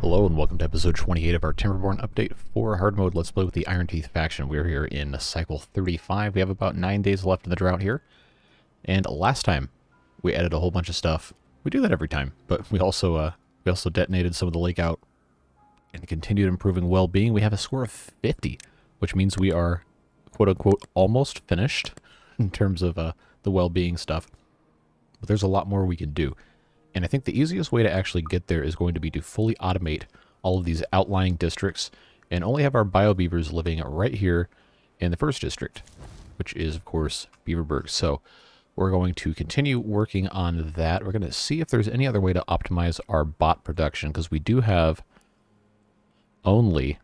Hello and welcome to episode 28 of our Timberborn update for hard mode Let's Play with the Iron Teeth faction. We're here in cycle 35. We have about 9 days left in the drought here. And last time we added a whole bunch of stuff. We do that every time, but we also detonated some of the lake out and continued improving well-being. We have a score of 50, which means we are quote-unquote almost finished in terms of the well-being stuff. But there's a lot more we can do. And I think the easiest way to actually get there is going to be to fully automate all of these outlying districts and only have our bio beavers living right here in the first district, which is, of course, Beaverburg. So we're going to continue working on that. We're going to see if there's any other way to optimize our bot production, because we do have only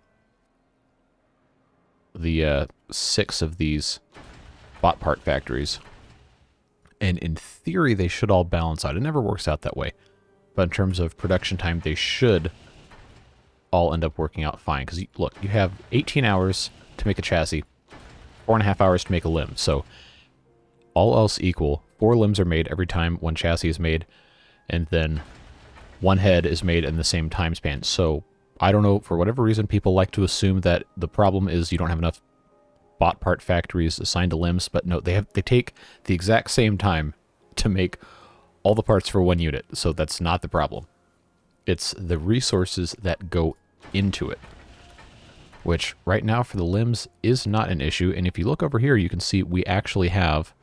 the 6 of these bot part factories. And in theory, they should all balance out. It never works out that way. But in terms of production time, they should all end up working out fine. Because, look, you have 18 hours to make a chassis, 4.5 hours to make a limb. So, all else equal, 4 limbs are made every time one chassis is made. And then 1 head is made in the same time span. So, I don't know, for whatever reason, people like to assume that the problem is you don't have enough bot part factories assigned to limbs, but no, they take the exact same time to make all the parts for 1 unit, so that's not the problem. It's the resources that go into it, which right now for the limbs is not an issue. And if you look over here, you can see we actually have,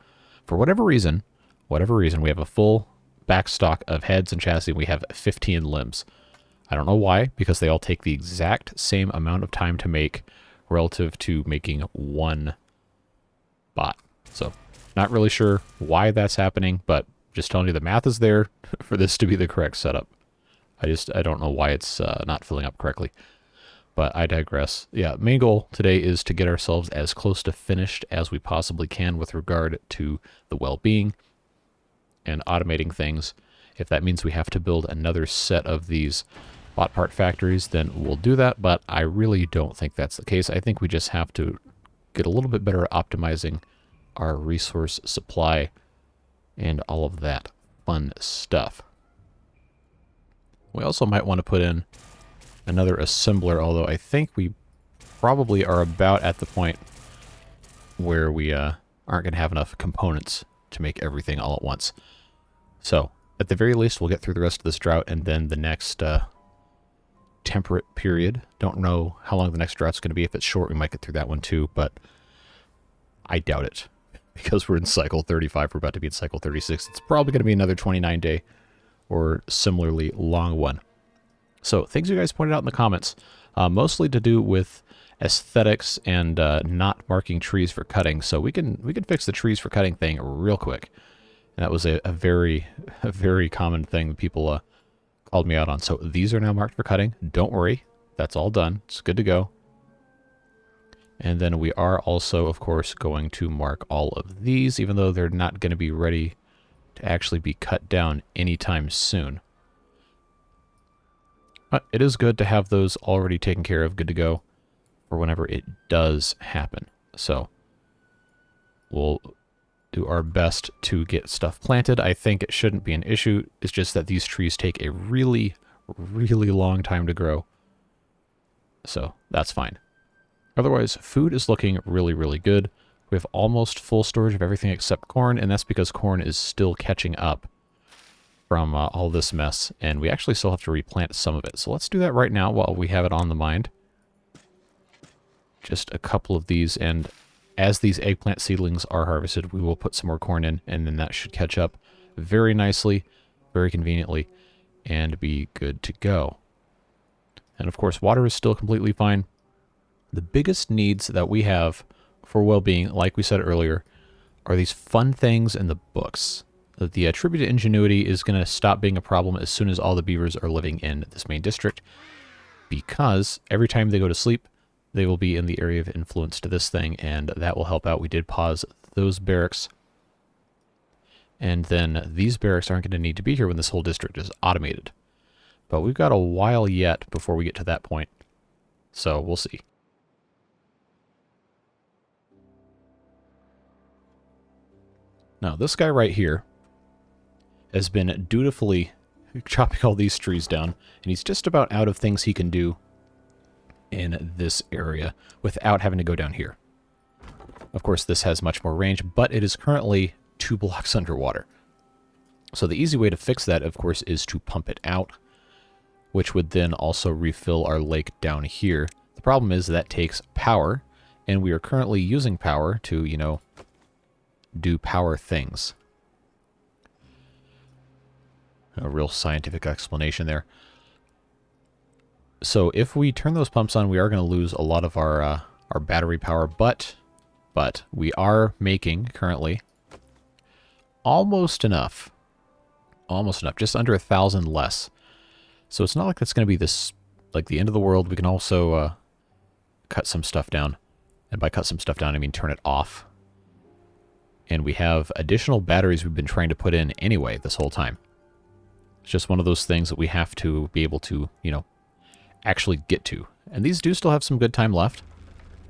for whatever reason, we have a full back stock of heads and chassis. We have 15 limbs. I don't know why, because they all take the exact same amount of time to make relative to making 1 bot. So, not really sure why that's happening, but just telling you the math is there for this to be the correct setup. I don't know why it's not filling up correctly, but I digress. Yeah, main goal today is to get ourselves as close to finished as we possibly can with regard to the well-being and automating things. If that means we have to build another set of these bot part factories, then we'll do that, but I really don't think that's the case. I think we just have to get a little bit better at optimizing our resource supply and all of that fun stuff. We also might want to put in another assembler, although I think we probably are about at the point where we aren't going to have enough components to make everything all at once. So, at the very least, we'll get through the rest of this drought, and then the next temperate period. Don't know how long the next drought's going to be. If it's short, we might get through that one too, but I doubt it. Because we're in cycle 35, we're about to be in cycle 36. It's probably going to be another 29-day or similarly long one. So, things you guys pointed out in the comments, mostly to do with aesthetics and not marking trees for cutting. So we can fix the trees for cutting thing real quick. And that was a very common thing that people called me out on. So these are now marked for cutting. Don't worry. That's all done. It's good to go. And then we are also, of course, going to mark all of these, even though they're not going to be ready to actually be cut down anytime soon. But it is good to have those already taken care of, good to go, for whenever it does happen. So we'll do our best to get stuff planted. I think it shouldn't be an issue. It's just that these trees take a really long time to grow. So that's fine. Otherwise, food is looking really good. We have almost full storage of everything except corn, and that's because corn is still catching up from all this mess, and we actually still have to replant some of it. So let's do that right now while we have it on the mind. Just a couple of these, and as these eggplant seedlings are harvested, we will put some more corn in, and then that should catch up very nicely, very conveniently, and be good to go. And of course, water is still completely fine. The biggest needs that we have for well-being, like we said earlier, are these fun things in the books. The attributed ingenuity is going to stop being a problem as soon as all the beavers are living in this main district, because every time they go to sleep, they will be in the area of influence to this thing, and that will help out. We did pause those barracks, and then these barracks aren't going to need to be here when this whole district is automated. But we've got a while yet before we get to that point, so we'll see. Now, this guy right here has been dutifully chopping all these trees down, and he's just about out of things he can do in this area without having to go down here. Of course, this has much more range, but it is currently 2 blocks underwater. So the easy way to fix that, of course, is to pump it out, which would then also refill our lake down here. The problem is that takes power, and we are currently using power to, you know, do power things. A real scientific explanation there. So if we turn those pumps on, we are going to lose a lot of our battery power, but we are making currently almost enough, just under 1,000 less. So it's not like that's going to be this, like, the end of the world. We can also cut some stuff down, and by cut some stuff down, I mean turn it off. And we have additional batteries we've been trying to put in anyway this whole time. It's just one of those things that we have to be able to, you know, actually get to. And these do still have some good time left.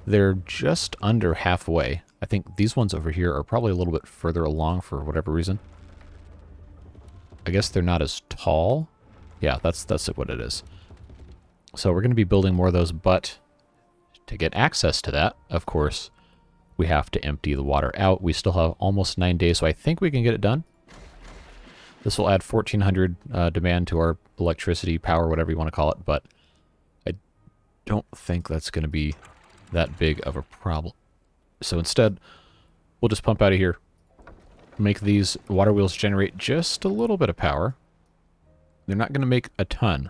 They're just under halfway. I think these ones over here are probably a little bit further along for whatever reason. I guess they're not as tall. Yeah, that's what it is. So we're going to be building more of those, but to get access to that, of course, we have to empty the water out. We still have almost 9 days, so I think we can get it done. This will add 1,400 demand to our electricity, power, whatever you want to call it, but I don't think that's going to be that big of a problem. So instead, we'll just pump out of here, make these water wheels generate just a little bit of power. They're not going to make a ton,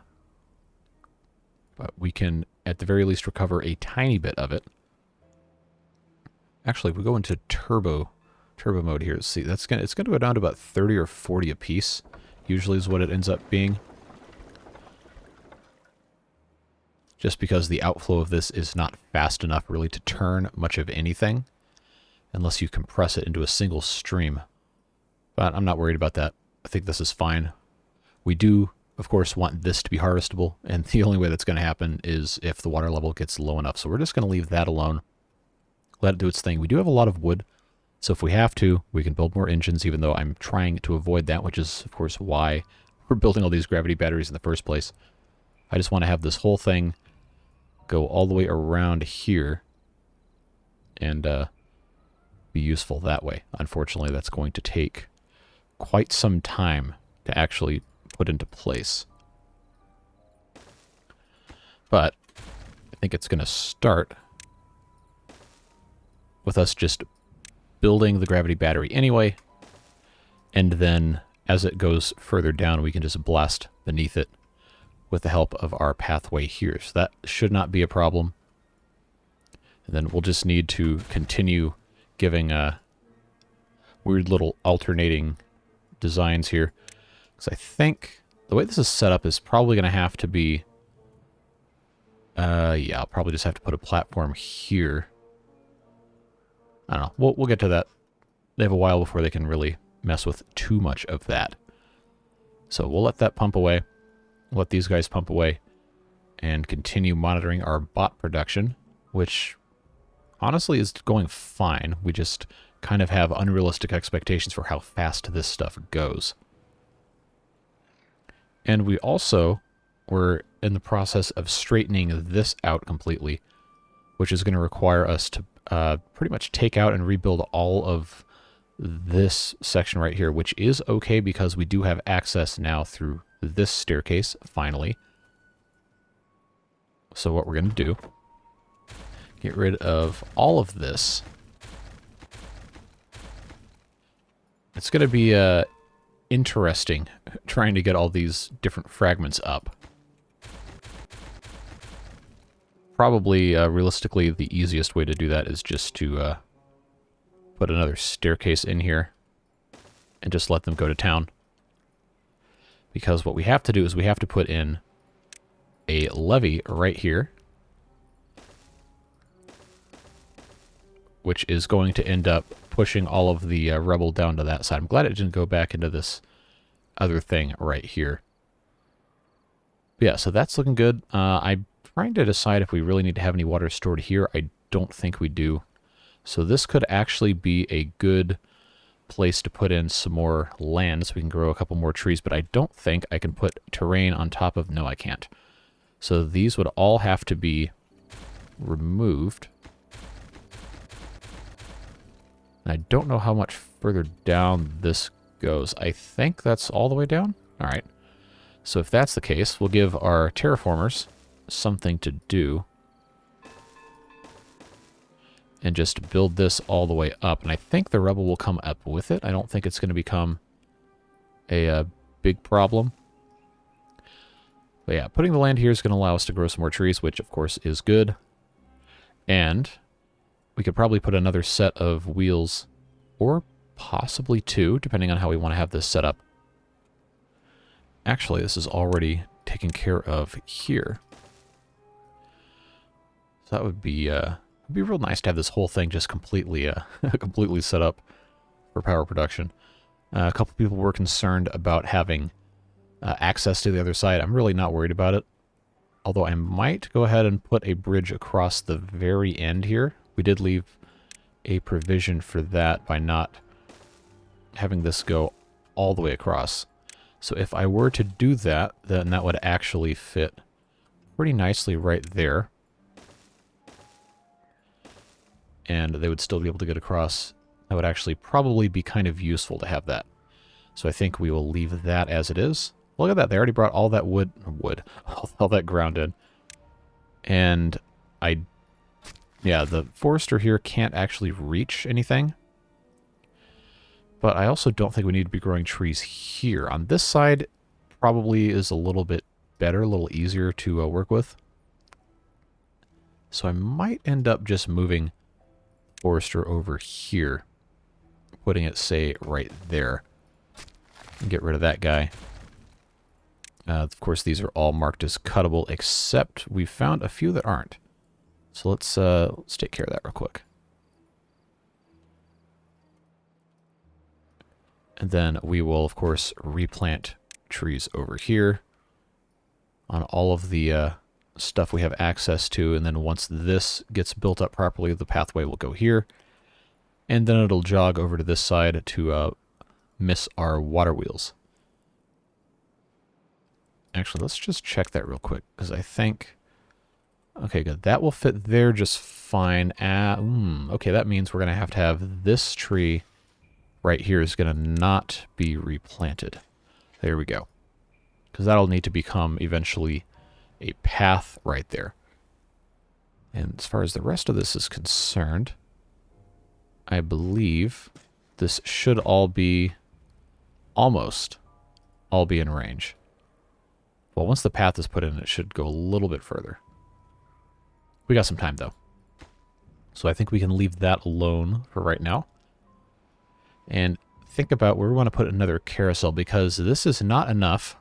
but we can at the very least recover a tiny bit of it. Actually, if we go into turbo mode here, let's see, it's going to go down to about 30 or 40 a piece, usually is what it ends up being. Just because the outflow of this is not fast enough really to turn much of anything, unless you compress it into a single stream. But I'm not worried about that. I think this is fine. We do, of course, want this to be harvestable, and the only way that's going to happen is if the water level gets low enough. So we're just going to leave that alone. Let it do its thing. We do have a lot of wood, so if we have to, we can build more engines, even though I'm trying to avoid that, which is, of course, why we're building all these gravity batteries in the first place. I just want to have this whole thing go all the way around here and be useful that way. Unfortunately, that's going to take quite some time to actually put into place. But I think it's going to start with us just building the gravity battery anyway, and then as it goes further down, we can just blast beneath it with the help of our pathway here. So that should not be a problem. And then we'll just need to continue giving weird little alternating designs here. Because I think the way this is set up is probably going to have to be... yeah, I'll probably just have to put a platform here. I don't know. We'll get to that. They have a while before they can really mess with too much of that. So we'll let that pump away. Let these guys pump away and continue monitoring our bot production, which honestly is going fine. We just kind of have unrealistic expectations for how fast this stuff goes. And we also were in the process of straightening this out completely, which is going to require us to pretty much take out and rebuild all of this section right here, which is okay because we do have access now through this staircase, finally. So what we're going to do, get rid of all of this. It's going to be interesting trying to get all these different fragments up. Probably, realistically, the easiest way to do that is just to put another staircase in here and just let them go to town. Because what we have to do is we have to put in a levee right here, which is going to end up pushing all of the rubble down to that side. I'm glad it didn't go back into this other thing right here. But yeah, so that's looking good. I'm trying to decide if we really need to have any water stored here. I don't think we do. So this could actually be a good place to put in some more land so we can grow a couple more trees, but I don't think I can put terrain on top of... No, I can't. So these would all have to be removed. And I don't know how much further down this goes. I think that's all the way down? Alright. So if that's the case, we'll give our terraformers something to do. And just build this all the way up. And I think the rubble will come up with it. I don't think it's going to become a big problem. But yeah, putting the land here is going to allow us to grow some more trees, which of course is good. And we could probably put another set of wheels, or possibly two, depending on how we want to have this set up. Actually, this is already taken care of here. So that would be... it'd be real nice to have this whole thing just completely completely set up for power production. A couple people were concerned about having access to the other side. I'm really not worried about it. Although I might go ahead and put a bridge across the very end here. We did leave a provision for that by not having this go all the way across. So if I were to do that, then that would actually fit pretty nicely right there. And they would still be able to get across. That would actually probably be kind of useful to have that. So I think we will leave that as it is. Look at that, they already brought all that all that ground in. And yeah, the forester here can't actually reach anything. But I also don't think we need to be growing trees here. On this side, probably is a little bit better, a little easier to work with. So I might end up just moving forester over here, putting it, say, right there, and get rid of that guy. Of course, these are all marked as cuttable, except we found a few that aren't. So let's take care of that real quick. And then we will, of course, replant trees over here on all of the stuff we have access to. And then once this gets built up properly, the pathway will go here. And then it'll jog over to this side to miss our water wheels. Actually, let's just check that real quick, because I think... Okay, good. That will fit there just fine. Okay, that means we're going to have this tree right here is going to not be replanted. There we go. Because that'll need to become eventually a path right there. And as far as the rest of this is concerned, I believe this should all be... almost all be in range. Well, once the path is put in, it should go a little bit further. We got some time, though. So I think we can leave that alone for right now. And think about where we want to put another carousel, because this is not enough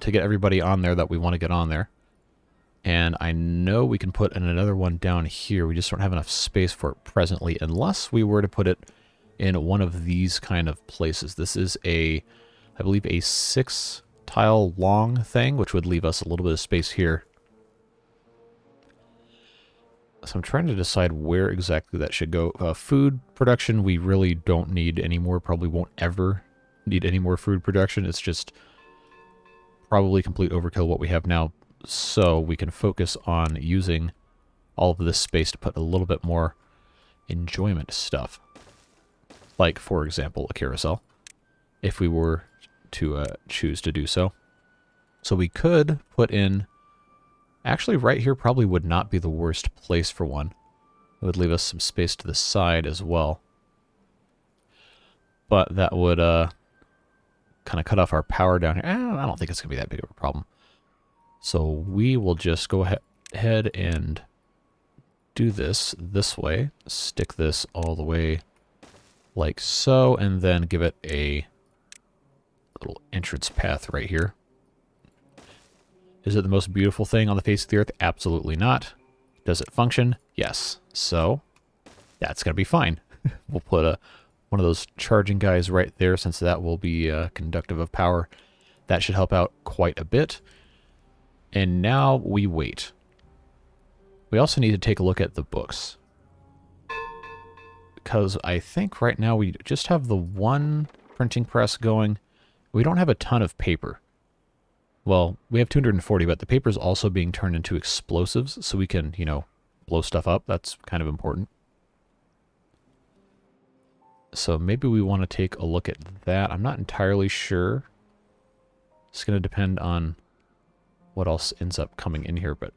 to get everybody on there that we want to get on there. And I know we can put another one down here. We just don't have enough space for it presently, unless we were to put it in one of these kind of places. This is I believe, a 6-tile long thing, which would leave us a little bit of space here. So I'm trying to decide where exactly that should go. Food production, we really don't need anymore. Probably won't ever need any more food production. It's just probably complete overkill what we have now. So we can focus on using all of this space to put a little bit more enjoyment stuff. Like, for example, a carousel, if we were to choose to do so. So we could put in... Actually, right here probably would not be the worst place for one. It would leave us some space to the side as well. But that would kind of cut off our power down here. I don't think it's going to be that big of a problem. So we will just go ahead and do this way. Stick this all the way like so, and then give it a little entrance path right here. Is it the most beautiful thing on the face of the earth? Absolutely not. Does it function? Yes. So that's going to be fine. We'll put one of those charging guys right there, since that will be conductive of power. That should help out quite a bit. And now we wait. We also need to take a look at the books, because I think right now we just have the one printing press going. We don't have a ton of paper. Well, we have 240, but the paper is also being turned into explosives, so we can, you know, blow stuff up. That's kind of important. So maybe we want to take a look at that. I'm not entirely sure. It's going to depend on what else ends up coming in here, but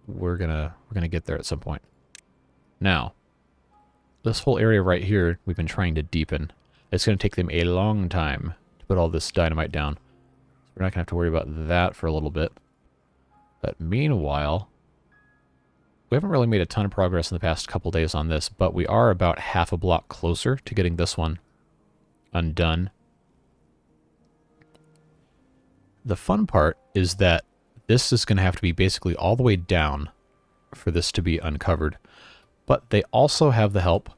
we're gonna get there at some point. Now, this whole area right here, we've been trying to deepen. It's going to take them a long time to put all this dynamite down. So we're not going to have to worry about that for a little bit. But meanwhile, we haven't really made a ton of progress in the past couple days on this, but we are about half a block closer to getting this one undone. The fun part is that this is going to have to be basically all the way down for this to be uncovered. But they also have the help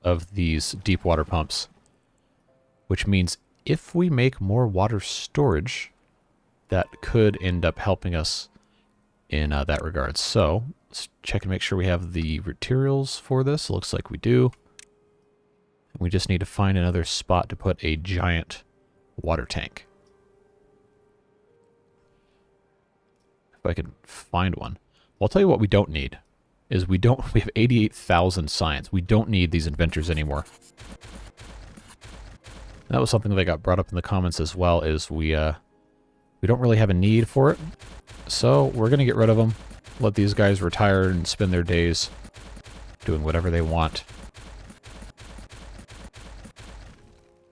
of these deep water pumps, which means if we make more water storage, that could end up helping us in that regard. So let's check and make sure we have the materials for this. It looks like we do. We just need to find another spot to put a giant water tank. If I can find one. Well, I'll tell you what we don't need. Is we have 88,000 science. We don't need these inventors anymore. And that was something that got brought up in the comments as well, is we don't really have a need for it. So we're going to get rid of them. Let these guys retire and spend their days doing whatever they want.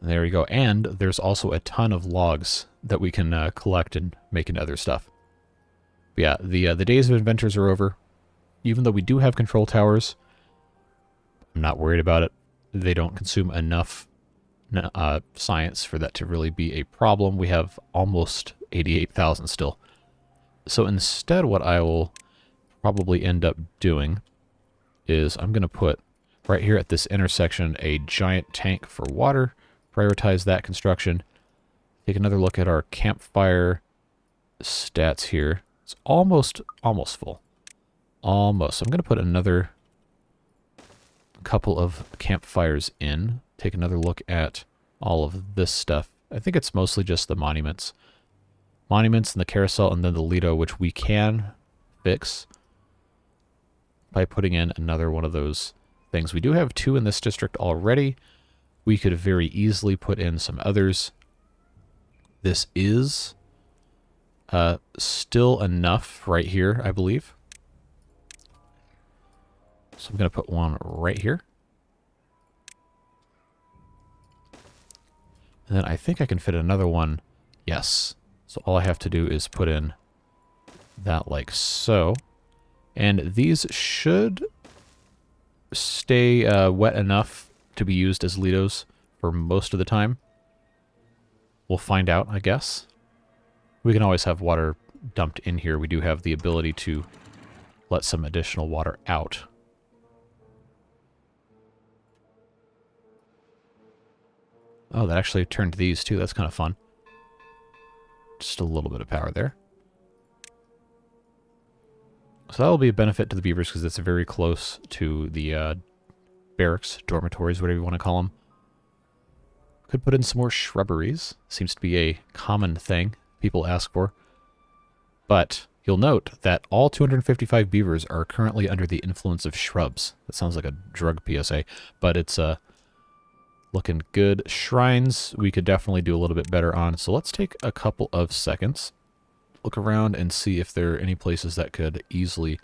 And there you go. And there's also a ton of logs that we can collect and make into other stuff. But yeah, the days of inventors are over. Even though we do have control towers, I'm not worried about it. They don't consume enough science for that to really be a problem. We have almost 88,000 still. So instead, what I will probably end up doing is I'm going to put right here at this intersection a giant tank for water, prioritize that construction, take another look at our campfire stats here. It's almost full. Almost. I'm going to put another couple of campfires in. Take another look at all of this stuff. I think it's mostly just the monuments. Monuments and the carousel and then the Lido, which we can fix by putting in another one of those things. We do have 2 in this district already. We could very easily put in some others. This is still enough right here, I believe. So I'm going to put one right here. And then I think I can fit another one. Yes. So all I have to do is put in that like so. And these should stay wet enough to be used as Lidos for most of the time. We'll find out, I guess. We can always have water dumped in here. We do have the ability to let some additional water out. Oh, that actually turned these too. That's kind of fun. Just a little bit of power there. So that will be a benefit to the beavers because it's very close to the barracks, dormitories, whatever you want to call them. Could put in some more shrubberies. Seems to be a common thing people ask for. But you'll note that all 255 beavers are currently under the influence of shrubs. That sounds like a drug PSA, but it's looking good. Shrines, we could definitely do a little bit better on. So let's take a couple of seconds, look around and see if there are any places that could easily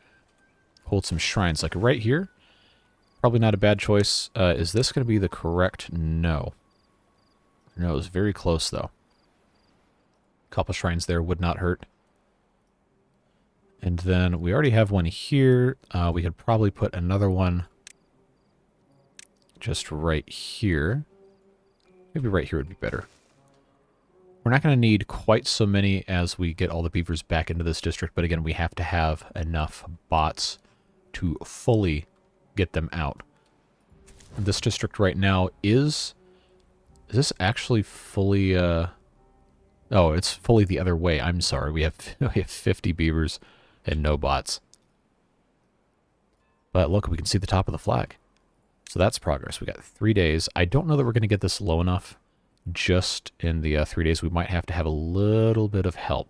hold some shrines. Like right here, probably not a bad choice. Is this going to be the correct? No. No, it's very close though. A couple shrines there would not hurt. And then we already have one here. We could probably put another one just right here. Maybe right here would be better. We're not going to need quite so many as we get all the beavers back into this district, but again, we have to have enough bots to fully get them out. This district right now is this actually fully, oh, it's fully the other way. I'm sorry. We have 50 beavers and no bots. But look, we can see the top of the flag. So that's progress. We got 3 days. I don't know that we're going to get this low enough just in the 3 days. We might have to have a little bit of help.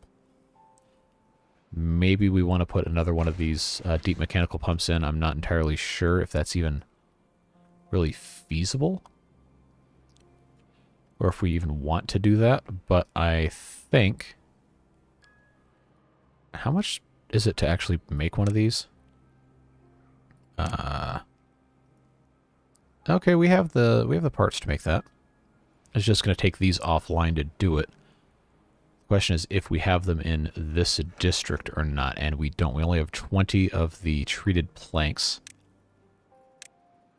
Maybe we want to put another one of these deep mechanical pumps in. I'm not entirely sure if that's even really feasible, or if we even want to do that. But I think... How much is it to actually make one of these? Okay, we have the parts to make that. It's just going to take these offline to do it. The question is if we have them in this district or not, and we don't. We only have 20 of the treated planks.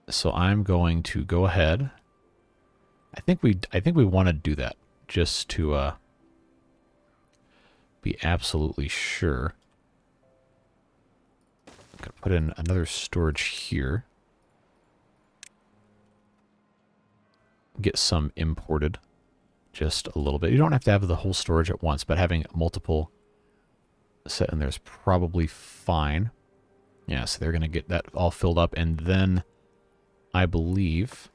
So I'm going to go ahead. I think we want to do that just to be absolutely sure. I'm going to put in another storage here. Get some imported. Just a little bit. You don't have to have the whole storage at once, but having multiple set in there is probably fine. Yeah, so they're going to get that all filled up, and then I believe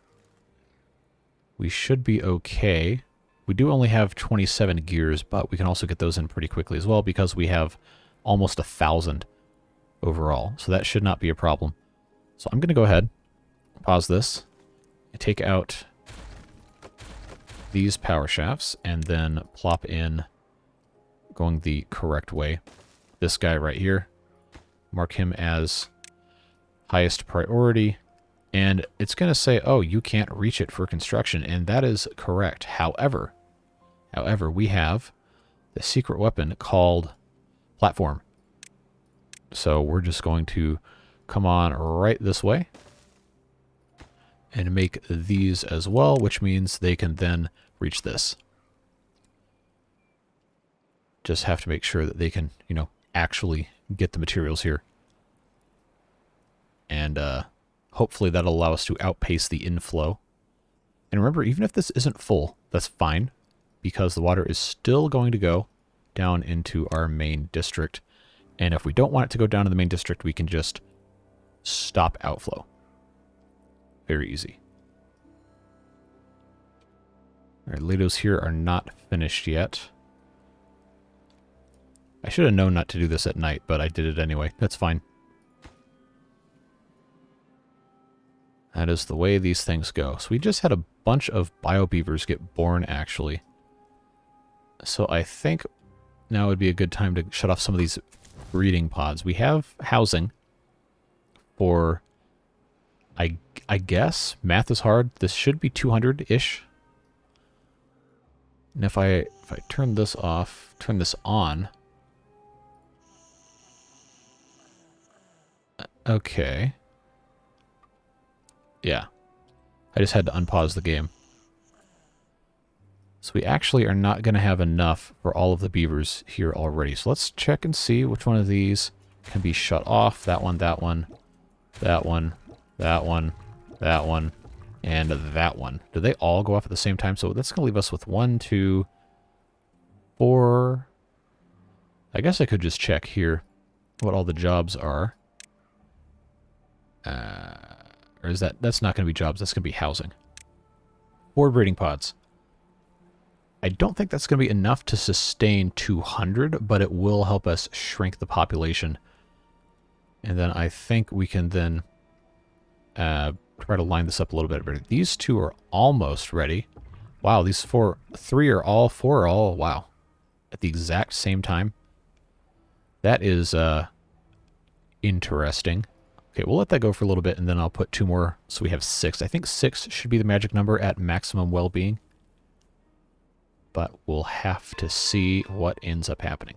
we should be okay. We do only have 27 gears, but we can also get those in pretty quickly as well because we have almost 1,000 overall, so that should not be a problem. So I'm going to go ahead, pause this, and take out these power shafts, and then plop in, going the correct way, this guy right here. Mark him as highest priority, and it's going to say, oh, you can't reach it for construction, and that is correct. However, we have the secret weapon called platform. So we're just going to come on right this way and make these as well, which means they can then reach this. Just have to make sure that they can, you know, actually get the materials here. And hopefully that'll allow us to outpace the inflow. And remember, even if this isn't full, that's fine, because the water is still going to go down into our main district. And if we don't want it to go down to the main district, we can just stop outflow. Very easy. Our Lidos here are not finished yet. I should have known not to do this at night, but I did it anyway. That's fine. That is the way these things go. So we just had a bunch of bio beavers get born, actually. So I think now would be a good time to shut off some of these breeding pods. We have housing for... I guess math is hard. This should be 200-ish. And if I turn this off, turn this on. Okay. Yeah. I just had to unpause the game. So we actually are not going to have enough for all of the beavers here already. So let's check and see which one of these can be shut off. That one, that one, that one, that one, that one, and that one. Do they all go off at the same time? So that's going to leave us with 1, 2, 4. I guess I could just check here what all the jobs are. Or is that's not going to be jobs, that's going to be housing. 4 breeding pods. I don't think that's going to be enough to sustain 200, but it will help us shrink the population. And then I think we can then try to line this up a little bit better. These 2 are almost ready. Wow, these 4 are all, wow, at the exact same time. That is interesting. Okay, we'll let that go for a little bit, and then I'll put 2 more, so we have 6. I think 6 should be the magic number at maximum well-being. But we'll have to see what ends up happening.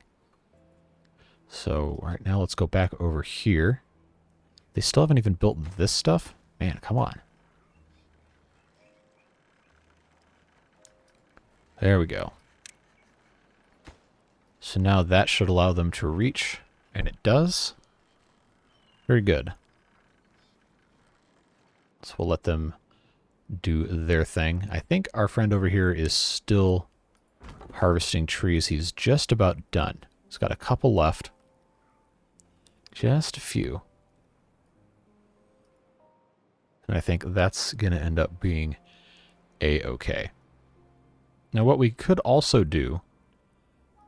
So, right now, let's go back over here. They still haven't even built this stuff? Man, come on. There we go. So now that should allow them to reach, and it does. Very good. So we'll let them do their thing. I think our friend over here is still harvesting trees. He's just about done. He's got a couple left. Just a few. And I think that's going to end up being a-okay. Now what we could also do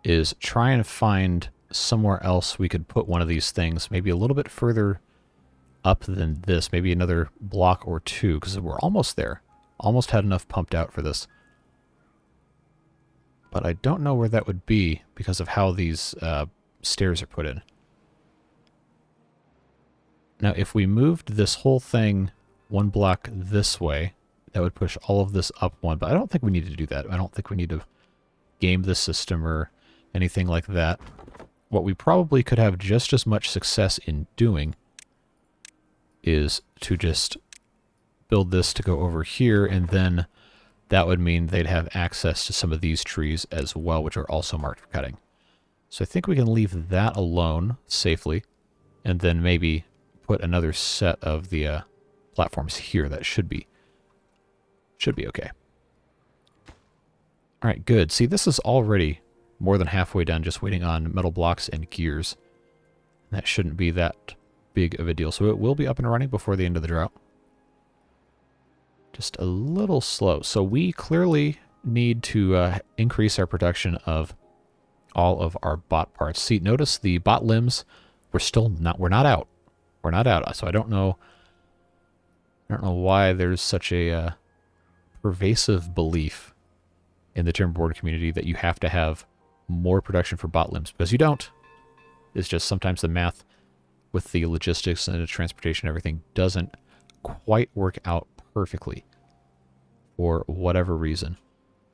is try and find somewhere else we could put one of these things, maybe a little bit further up than this, maybe another block or two, because we're almost there. Almost had enough pumped out for this. But I don't know where that would be because of how these stairs are put in. Now, if we moved this whole thing one block this way, that would push all of this up one, but I don't think we need to do that. I don't think we need to game the system or anything like that. What we probably could have just as much success in doing is to just build this to go over here, and then that would mean they'd have access to some of these trees as well, which are also marked for cutting. So I think we can leave that alone safely, and then maybe put another set of the platforms here. That should be okay. All right, good. See, this is already more than halfway done, just waiting on metal blocks and gears. That shouldn't be that big of a deal. So it will be up and running before the end of the drought. Just a little slow. So we clearly need to increase our production of all of our bot parts. See, notice the bot limbs, we're not out. We're not out. So I don't know why there's such a pervasive belief in the Timberborn community that you have to have more production for bot limbs, because you don't. It's just sometimes the math with the logistics and the transportation and everything doesn't quite work out perfectly for whatever reason.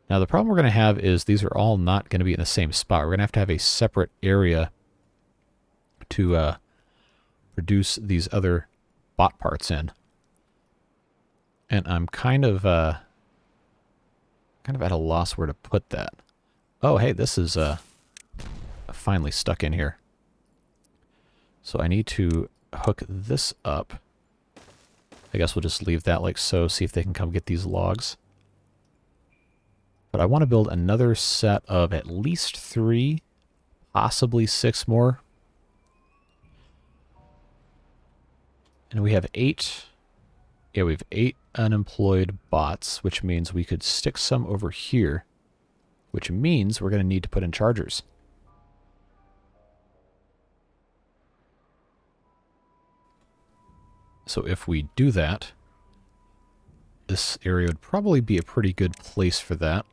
Now the problem we're going to have is these are all not going to be in the same spot. We're going to have a separate area to produce these other bot parts in. And I'm kind of at a loss where to put that. Oh, hey, this is finally stuck in here. So I need to hook this up. I guess we'll just leave that like so, see if they can come get these logs. But I want to build another set of at least 3, possibly 6 more. And we have 8. Yeah, we have 8 unemployed bots, which means we could stick some over here, which means we're going to need to put in chargers. So if we do that, this area would probably be a pretty good place for that.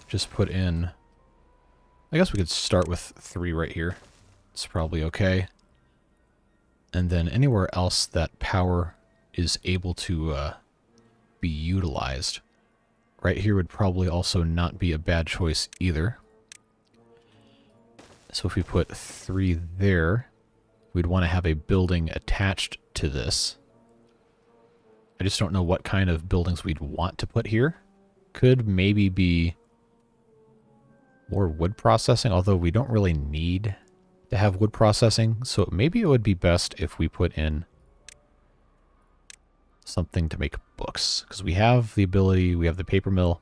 Just put in, I guess we could start with 3 right here. It's probably okay. And then anywhere else that power is able to be utilized. Right here would probably also not be a bad choice either. So if we put 3 there, we'd want to have a building attached to this. I just don't know what kind of buildings we'd want to put here. Could maybe be more wood processing, although we don't really need to have wood processing. So maybe it would be best if we put in something to make books, because we have the ability, we have the paper mill.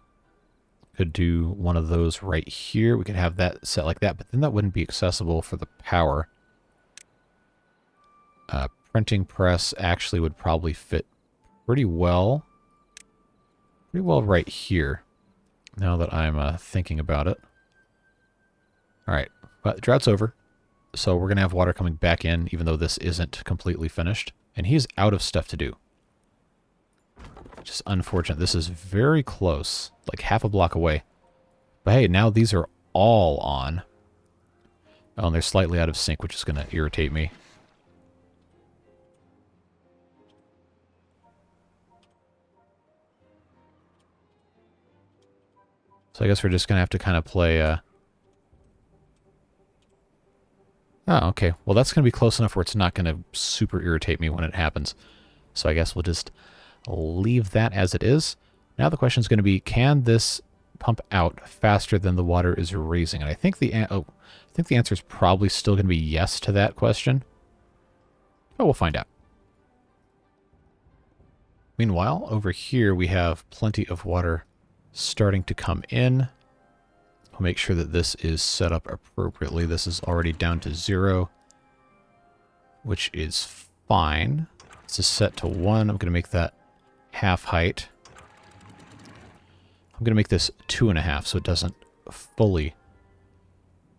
Could do one of those right here. We could have that set like that, but then that wouldn't be accessible for the power. Printing press actually would probably fit pretty well right here, now that I'm thinking about it. Alright, but the drought's over, so we're going to have water coming back in, even though this isn't completely finished. And he's out of stuff to do. Just unfortunate. This is very close, like half a block away. But hey, now these are all on. Oh, and they're slightly out of sync, which is going to irritate me. So I guess we're just going to have to kind of play... Oh, okay. Well, that's going to be close enough where it's not going to super irritate me when it happens. So I guess we'll just leave that as it is. Now the question is going to be, can this pump out faster than the water is raising? And I think the answer is probably still going to be yes to that question. But we'll find out. Meanwhile, over here we have plenty of water starting to come in. I'll make sure that this is set up appropriately. This is already down to 0, which is fine. This is set to 1. I'm going to make that half height. I'm going to make this 2.5 so it doesn't fully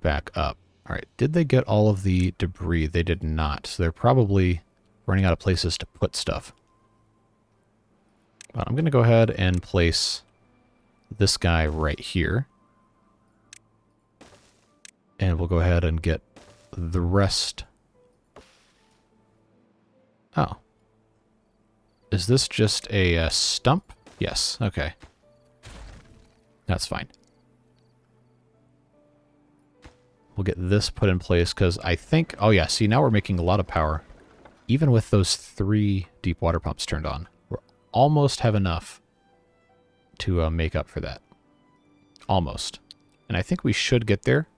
back up. All right, did they get all of the debris? They did not. So they're probably running out of places to put stuff. But I'm going to go ahead and place this guy right here. And we'll go ahead and get the rest. Oh. Is this just a stump? Yes, okay. That's fine. We'll get this put in place because I think... Oh yeah, see, now we're making a lot of power. Even with those 3 deep water pumps turned on. We're almost have enough to make up for that. Almost. And I think we should get there.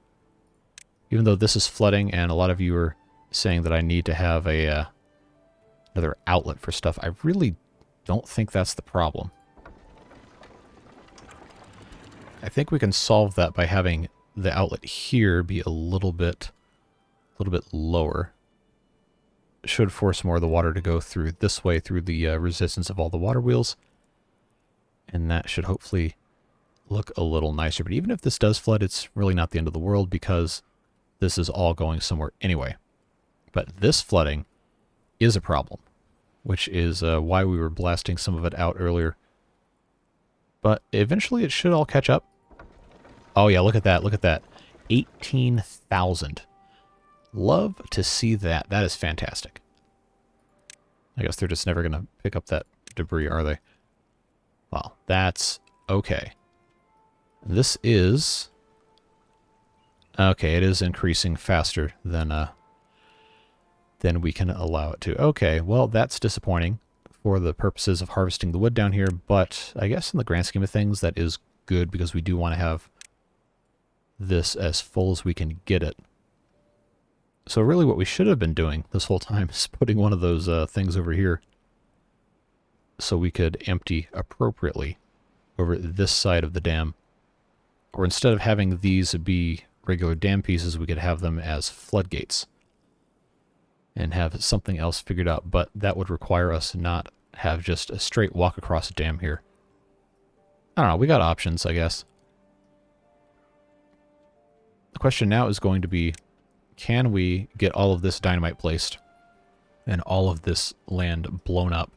Even though this is flooding and a lot of you are saying that I need to have a another outlet for stuff, I really don't think that's the problem. I think we can solve that by having the outlet here be a little bit lower. It should force more of the water to go through this way through the resistance of all the water wheels. And that should hopefully look a little nicer. But even if this does flood, it's really not the end of the world because this is all going somewhere anyway. But this flooding is a problem, which is why we were blasting some of it out earlier. But eventually it should all catch up. Oh yeah, look at that, look at that. 18,000. Love to see that. That is fantastic. I guess they're just never going to pick up that debris, are they? Well, that's okay. This is... Okay, it is increasing faster than we can allow it to. Okay, well, that's disappointing for the purposes of harvesting the wood down here, but I guess in the grand scheme of things, that is good because we do want to have this as full as we can get it. So really what we should have been doing this whole time is putting one of those things over here so we could empty appropriately over this side of the dam. Or instead of having these be regular dam pieces, we could have them as floodgates and have something else figured out, but that would require us not have just a straight walk across a dam here. I don't know, we got options, I guess. The question now is going to be, can we get all of this dynamite placed and all of this land blown up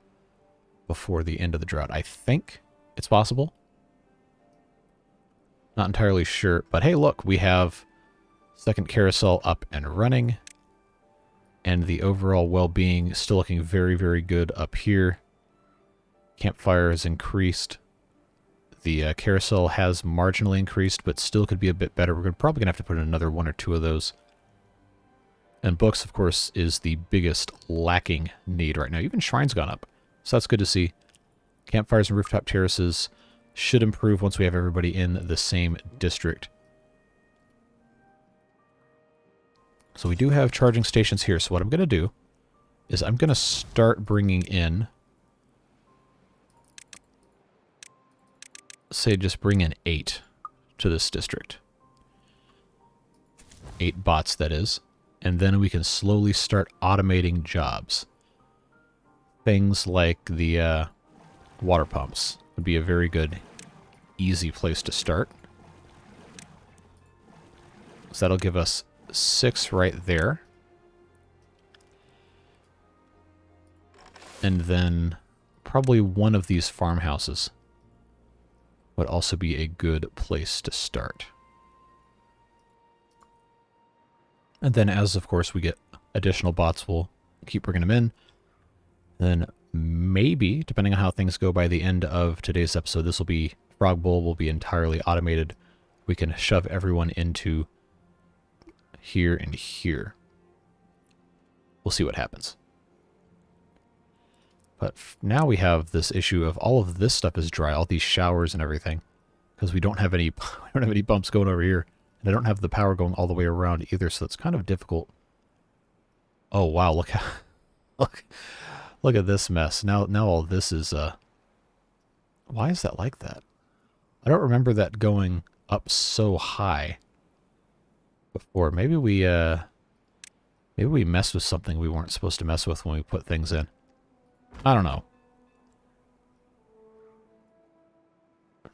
before the end of the drought? I think it's possible. Not entirely sure, but hey, look, we have second carousel up and running, and the overall well-being still looking very, very good up here. Campfire has increased. The carousel has marginally increased, but still could be a bit better. We're probably going to have to put in another 1 or 2 of those. And books, of course, is the biggest lacking need right now. Even Shrine's gone up, so that's good to see. Campfires and rooftop terraces should improve once we have everybody in the same district. So we do have charging stations here. So what I'm going to do is I'm going to start bringing in, say just bring in 8 to this district. 8 bots, that is. And then we can slowly start automating jobs. Things like the water pumps would be a very good, easy place to start. So that'll give us 6 right there. And then probably one of these farmhouses would also be a good place to start. And then as, of course, we get additional bots, we'll keep bringing them in. Then maybe, depending on how things go by the end of today's episode, this will be, Frog Bowl will be entirely automated. We can shove everyone into here and here. We'll see what happens. But now we have this issue of all of this stuff is dry, all these showers and everything, because we don't have any bumps going over here. And I don't have the power going all the way around either, so it's kind of difficult. Oh wow, look how look at this mess. Now all this is why is that like that? I don't remember that going up so high before. Maybe we messed with something we weren't supposed to mess with when we put things in. I don't know.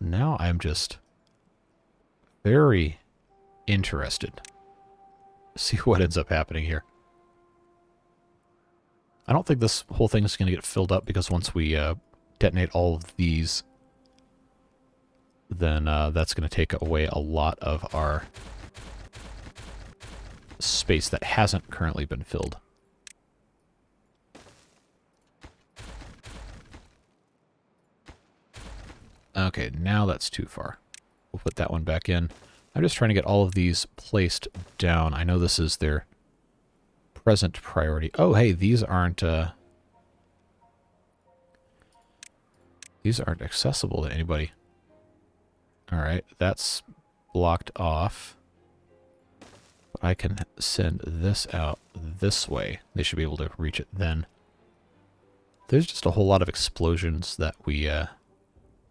Now I'm just very interested to see what ends up happening here. I don't think this whole thing is going to get filled up because once we detonate all of these, then that's going to take away a lot of our space that hasn't currently been filled. Okay, now that's too far. We'll put that one back in. I'm just trying to get all of these placed down. I know this is their present priority. Oh, hey, these aren't accessible to anybody. Alright, that's blocked off. But I can send this out this way. They should be able to reach it then. There's just a whole lot of explosions that we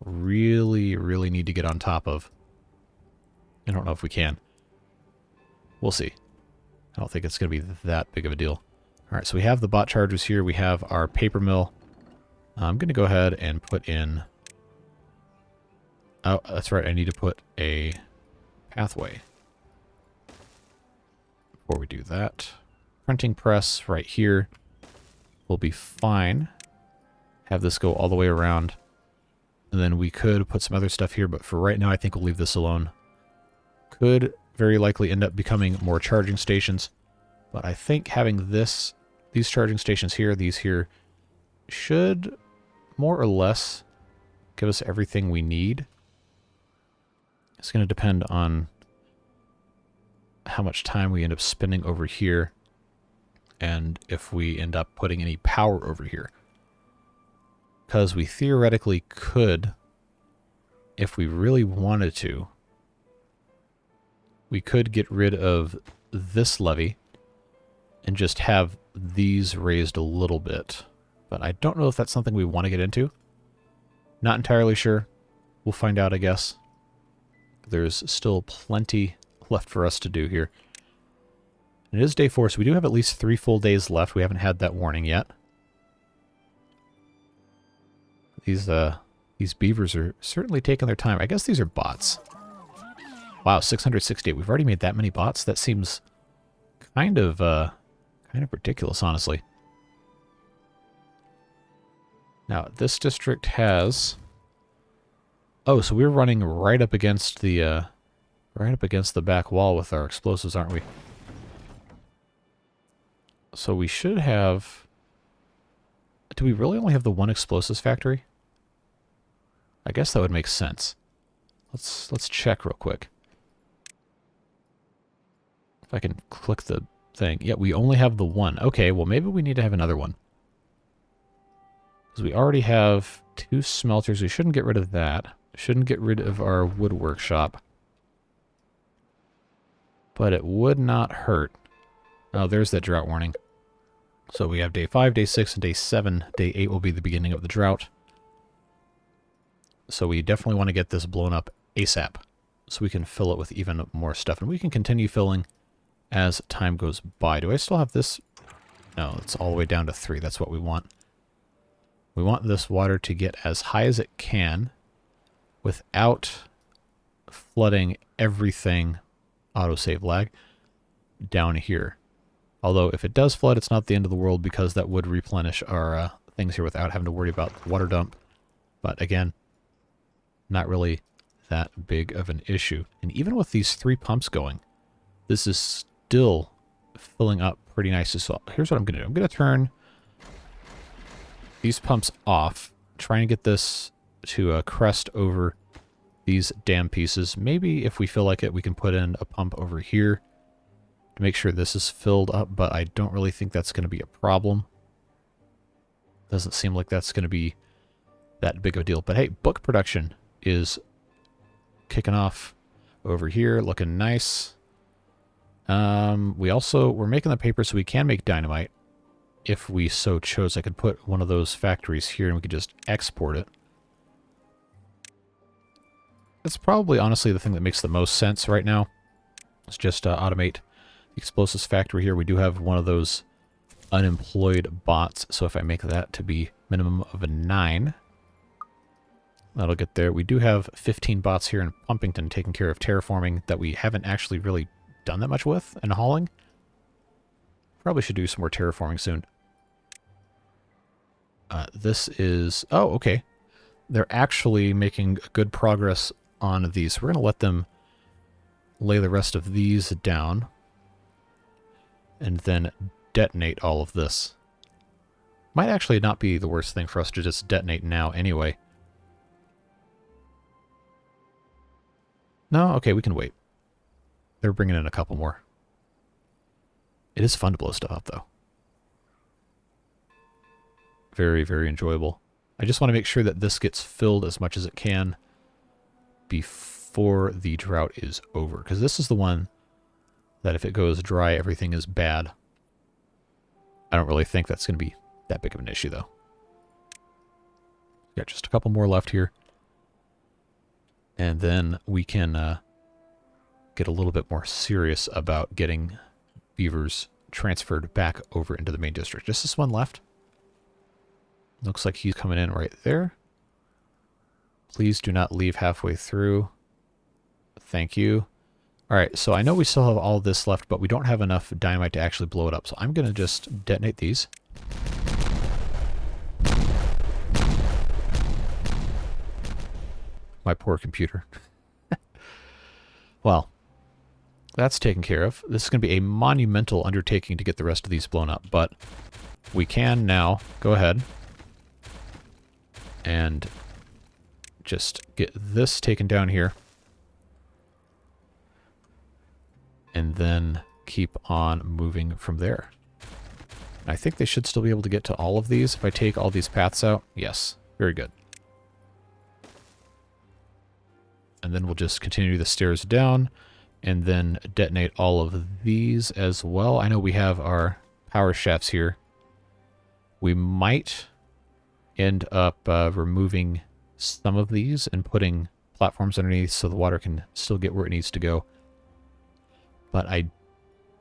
really, really need to get on top of. I don't know if we can. We'll see. I don't think it's going to be that big of a deal. Alright, so we have the bot chargers here. We have our paper mill. I'm going to go ahead and put in... Oh, that's right. I need to put a pathway. Before we do that, printing press right here will be fine. Have this go all the way around. And then we could put some other stuff here, but for right now I think we'll leave this alone. Could very likely end up becoming more charging stations, but I think having these charging stations here, these here, should more or less give us everything we need. It's going to depend on how much time we end up spending over here and if we end up putting any power over here. Because we theoretically could, if we really wanted to, we could get rid of this levee and just have these raised a little bit. But I don't know if that's something we want to get into. Not entirely sure. We'll find out, I guess. There's still plenty left for us to do here. It is day 4, so we do have at least 3 full days left. We haven't had that warning yet. These beavers are certainly taking their time. I guess these are bots. Wow, 668. We've already made that many bots. That seems kind of ridiculous, honestly. Now, this district has... Oh, so we're running right up against the back wall with our explosives, aren't we? So we should have... Do we really only have the one explosives factory? I guess that would make sense. Let's check real quick. If I can click the thing. Yeah, we only have the one. Okay, well maybe we need to have another one. Because we already have 2 smelters. We shouldn't get rid of that. Shouldn't get rid of our wood workshop. But it would not hurt. Oh, there's that drought warning. So we have day 5, day 6, and day 7. Day 8 will be the beginning of the drought. So we definitely want to get this blown up ASAP. So we can fill it with even more stuff. And we can continue filling as time goes by. Do I still have this? No, it's all the way down to 3. That's what we want. We want this water to get as high as it can without flooding everything, autosave lag, down here. Although if it does flood, it's not the end of the world because that would replenish our things here without having to worry about the water dump. But again, not really that big of an issue. And even with these 3 pumps going, this is still filling up pretty nicely. So here's what I'm going to do. I'm going to turn these pumps off, trying to get this to crest over these dam pieces. Maybe if we feel like it, we can put in a pump over here to make sure this is filled up, but I don't really think that's going to be a problem. Doesn't seem like that's going to be that big of a deal. But hey, book production is kicking off over here, looking nice. We're making the paper so we can make dynamite if we so chose. I could put one of those factories here and we could just export it. It's probably honestly the thing that makes the most sense right now. Let's just automate the explosives factory here. We do have one of those unemployed bots. So if I make that to be minimum of a 9, that'll get there. We do have 15 bots here in Pumpington taking care of terraforming that we haven't actually really done that much with and hauling. Probably should do some more terraforming soon. This is... Oh, okay. They're actually making good progress on these. We're going to let them lay the rest of these down and then detonate all of this. Might actually not be the worst thing for us to just detonate now anyway. No? Okay, we can wait. They're bringing in a couple more. It is fun to blow stuff up, though. Very, very enjoyable. I just want to make sure that this gets filled as much as it can before the drought is over. Because this is the one that if it goes dry, everything is bad. I don't really think that's going to be that big of an issue, though. Got just a couple more left here. And then we can get a little bit more serious about getting beavers transferred back over into the main district. Just this one left. Looks like he's coming in right there. Please do not leave halfway through. Thank you. Alright, so I know we still have all this left, but we don't have enough dynamite to actually blow it up. So I'm going to just detonate these. My poor computer. Well, that's taken care of. This is going to be a monumental undertaking to get the rest of these blown up, but we can now go ahead and just get this taken down here. And then keep on moving from there. I think they should still be able to get to all of these if I take all these paths out. Yes, very good. And then we'll just continue the stairs down and then detonate all of these as well. I know we have our power shafts here. We might end up removing some of these and putting platforms underneath so the water can still get where it needs to go. But I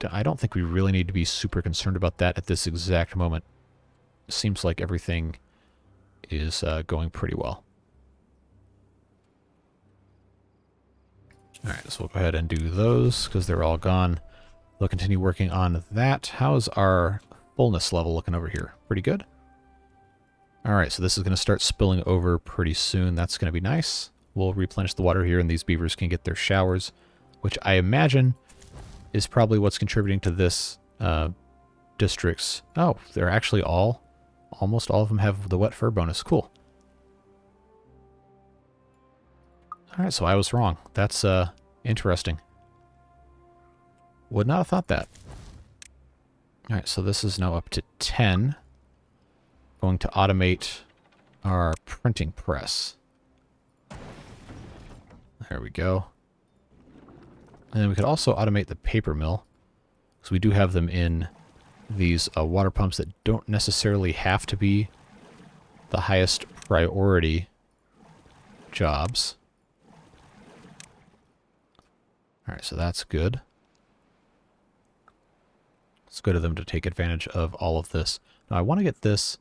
don't think we really need to be super concerned about that at this exact moment. It seems like everything is going pretty well. Alright, so we'll go ahead and do those because they're all gone. We'll continue working on that. How's our fullness level looking over here? Pretty good? Alright, so this is going to start spilling over pretty soon. That's going to be nice. We'll replenish the water here and these beavers can get their showers, which I imagine is probably what's contributing to this district's... Oh, they're actually almost all of them have the wet fur bonus. Cool. Alright, so I was wrong. That's interesting. Would not have thought that. Alright, so this is now up to 10. Going to automate our printing press. There we go. And then we could also automate the paper mill, because we do have them in these water pumps that don't necessarily have to be the highest priority jobs. Alright, so that's good. It's good of them to take advantage of all of this. Now I want to get this,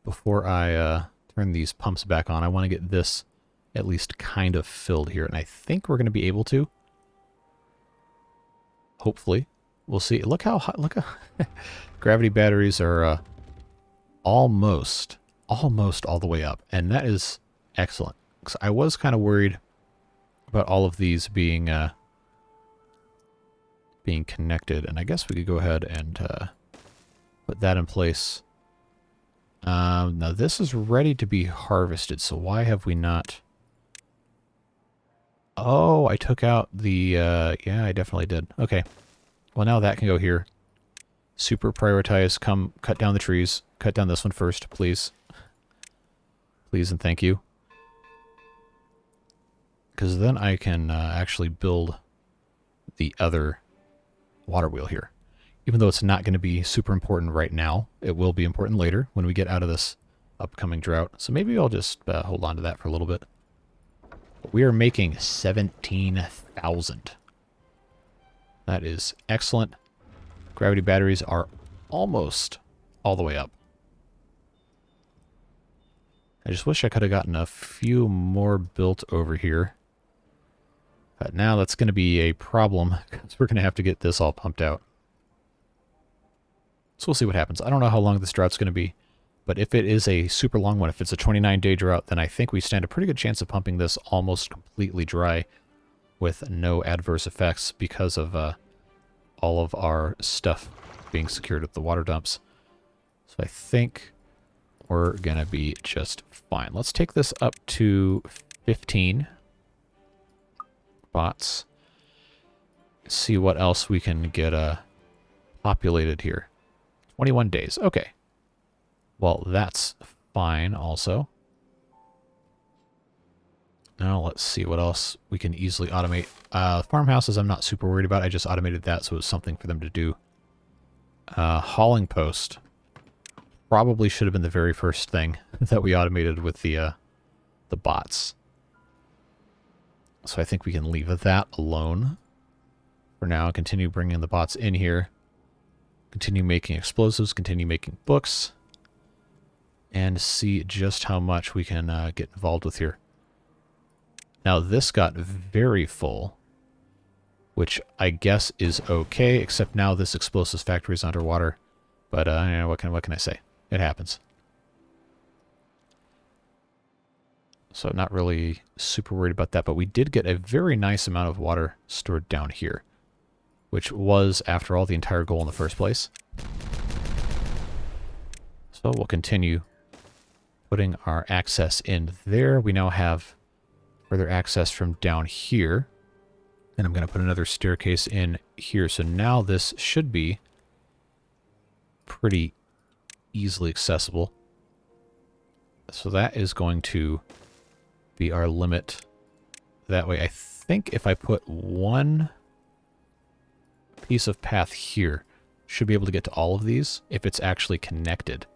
before I turn these pumps back on, I want to get this at least kind of filled here. And I think we're going to be able to. Hopefully. We'll see. Look how hot, look how gravity batteries are almost all the way up. And that is excellent. 'Cause I was kind of worried about all of these being connected. And I guess we could go ahead and put that in place. Now this is ready to be harvested, so why have we not... Oh, I took out the... yeah, I definitely did. Okay. Well, now that can go here. Super prioritize. Come, cut down the trees. Cut down this one first, please. Please and thank you. Because then I can actually build the other water wheel here. Even though it's not going to be super important right now, it will be important later when we get out of this upcoming drought. So maybe I'll just hold on to that for a little bit. We are making 17,000. That is excellent. Gravity batteries are almost all the way up. I just wish I could have gotten a few more built over here. But now that's going to be a problem, because we're going to have to get this all pumped out. So we'll see what happens. I don't know how long this drought's going to be, but if it is a super long one, if it's a 29-day drought, then I think we stand a pretty good chance of pumping this almost completely dry with no adverse effects because of all of our stuff being secured at the water dumps. So I think we're going to be just fine. Let's take this up to 15 bots. See what else we can get populated here. 21 days. Okay. Well, that's fine also. Now let's see what else we can easily automate. Farmhouses I'm not super worried about. I just automated that, so it was something for them to do. Hauling post probably should have been the very first thing that we automated with the bots. So I think we can leave that alone for now. Continue bringing the bots in here. Continue making explosives. Continue making books. And see just how much we can get involved with here. Now this got very full, which I guess is okay, except now this explosives factory is underwater. But you know, what can I say? It happens. So I'm not really super worried about that, but we did get a very nice amount of water stored down here, which was, after all, the entire goal in the first place. So we'll continue putting our access in there. We now have further access from down here. And I'm going to put another staircase in here. So now this should be pretty easily accessible. So that is going to be our limit that way. I think if I put one piece of path here, should be able to get to all of these if it's actually connected.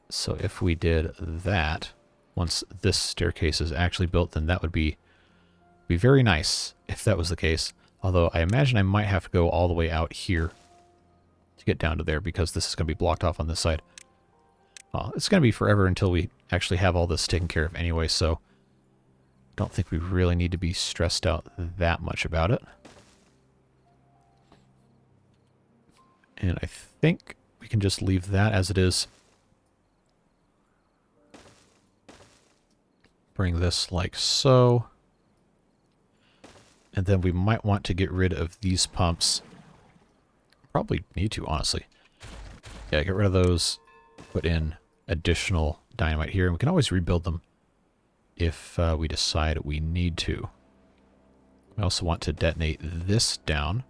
So if we did that, once this staircase is actually built, then that would be very nice if that was the case. Although I imagine I might have to go all the way out here to get down to there, because this is going to be blocked off on this side. Well, it's going to be forever until we actually have all this taken care of anyway, so I don't think we really need to be stressed out that much about it. And I think we can just leave that as it is. Bring this like so. And then we might want to get rid of these pumps. Probably need to, honestly. Yeah, get rid of those. Put in additional dynamite here. And we can always rebuild them if we decide we need to. We also want to detonate this down.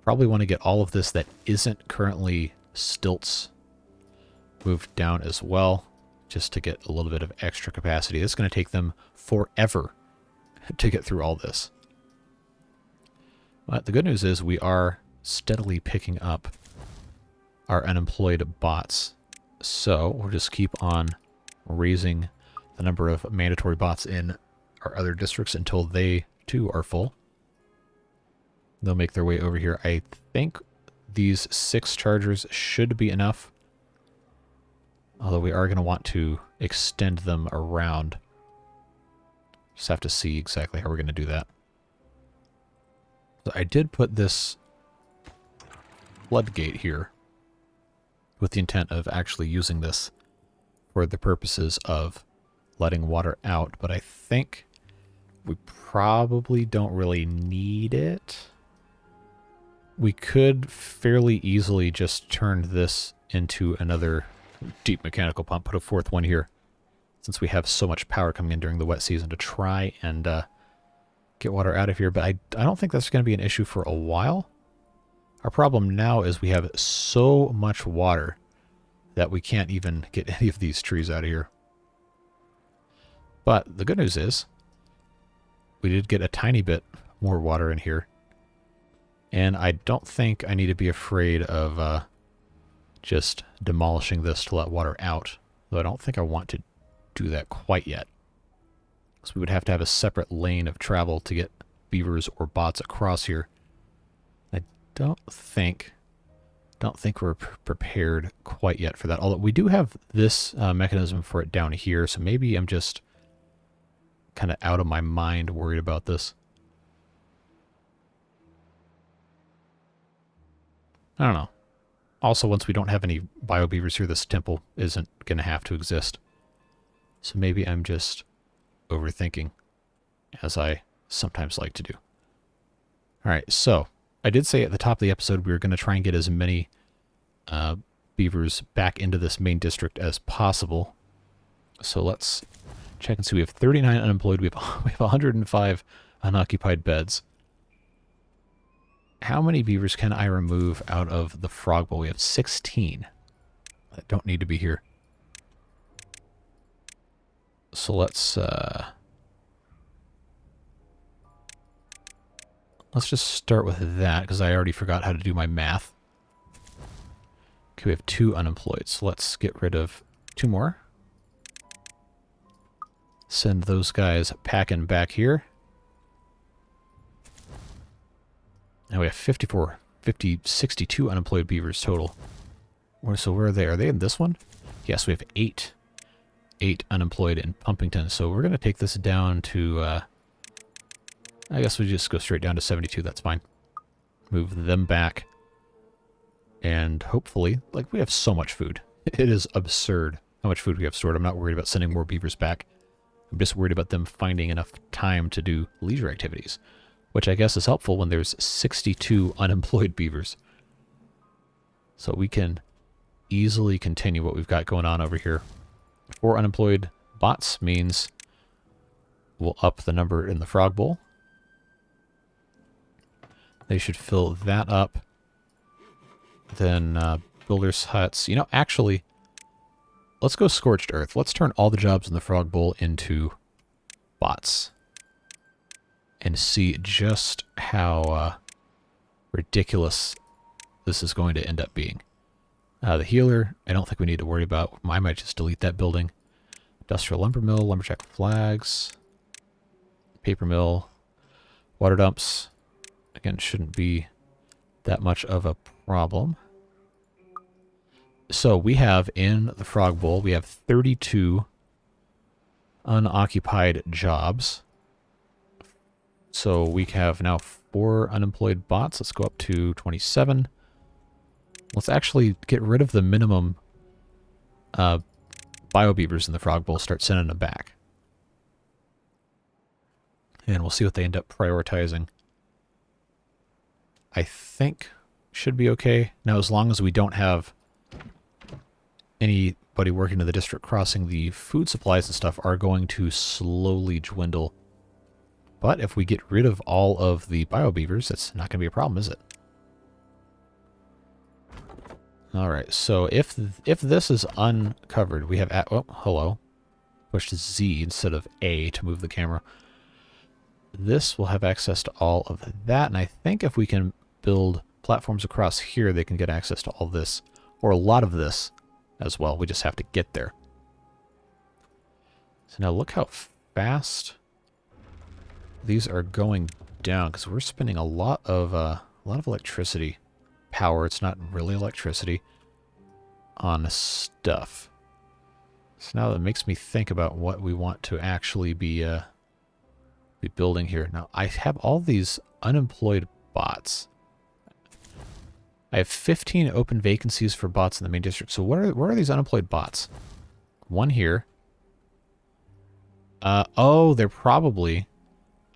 Probably want to get all of this that isn't currently stilts moved down as well, just to get a little bit of extra capacity. It's going to take them forever to get through all this. But the good news is we are steadily picking up our unemployed bots. So we'll just keep on raising the number of mandatory bots in our other districts until they too are full. They'll make their way over here. I think these 6 chargers should be enough. Although we are going to want to extend them around. Just have to see exactly how we're going to do that. So I did put this floodgate here with the intent of actually using this for the purposes of letting water out, but I think we probably don't really need it. We could fairly easily just turn this into another deep mechanical pump, put a 4th one here, since we have so much power coming in during the wet season to try and get water out of here, but I don't think that's going to be an issue for a while. Our problem now is we have so much water that we can't even get any of these trees out of here. But the good news is we did get a tiny bit more water in here, and I don't think I need to be afraid of just demolishing this to let water out, though I don't think I want to do that quite yet. So we would have to have a separate lane of travel to get beavers or bots across here. I don't think Don't think we're prepared quite yet for that. Although we do have this mechanism for it down here, so maybe I'm just kind of out of my mind worried about this. I don't know. Also, once we don't have any bio beavers here, this temple isn't going to have to exist. So maybe I'm just overthinking, as I sometimes like to do. Alright, so I did say at the top of the episode we were going to try and get as many beavers back into this main district as possible. So let's check and see. We have 39 unemployed. We have 105 unoccupied beds. How many beavers can I remove out of the frog bowl? We have 16 that don't need to be here. So let's just start with that, because I already forgot how to do my math. Okay, we have 2 unemployed, so let's get rid of 2 more. Send those guys packing back here. Now we have 62 unemployed beavers total. So where are they? Are they in this one? Yes, we have 8 unemployed in Pumpington. So we're going to take this down to, I guess we just go straight down to 72. That's fine. Move them back. And hopefully, like, we have so much food. It is absurd how much food we have stored. I'm not worried about sending more beavers back. I'm just worried about them finding enough time to do leisure activities, which I guess is helpful when there's 62 unemployed beavers. So we can easily continue what we've got going on over here. 4 unemployed bots means we'll up the number in the frog bowl. They should fill that up. Then builders' huts. You know, actually, let's go scorched earth. Let's turn all the jobs in the frog bowl into bots. And see just how ridiculous this is going to end up being. The healer, I don't think we need to worry about. I might just delete that building. Industrial lumber mill, lumberjack flags, paper mill, water dumps. Again, shouldn't be that much of a problem. So we have in the frog bowl, we have 32 unoccupied jobs. So we have now 4 unemployed bots. Let's go up to 27. Let's actually get rid of the minimum bio beavers in the frog bowl. Start sending them back. And we'll see what they end up prioritizing. I think should be okay. Now, as long as we don't have anybody working in the district crossing, the food supplies and stuff are going to slowly dwindle. But if we get rid of all of the bio beavers, that's not going to be a problem, is it? Alright, so if this is uncovered, we have... oh, hello. Push Z instead of A to move the camera. This will have access to all of that, and I think if we can build platforms across here, they can get access to all this, or a lot of this as well. We just have to get there. So now look how fast these are going down, because we're spending a lot of electricity power. It's not really electricity on stuff. So now that makes me think about what we want to actually be building here. Now I have all these unemployed bots. I have 15 open vacancies for bots in the main district. So where are these unemployed bots? One here. Oh, they're probably...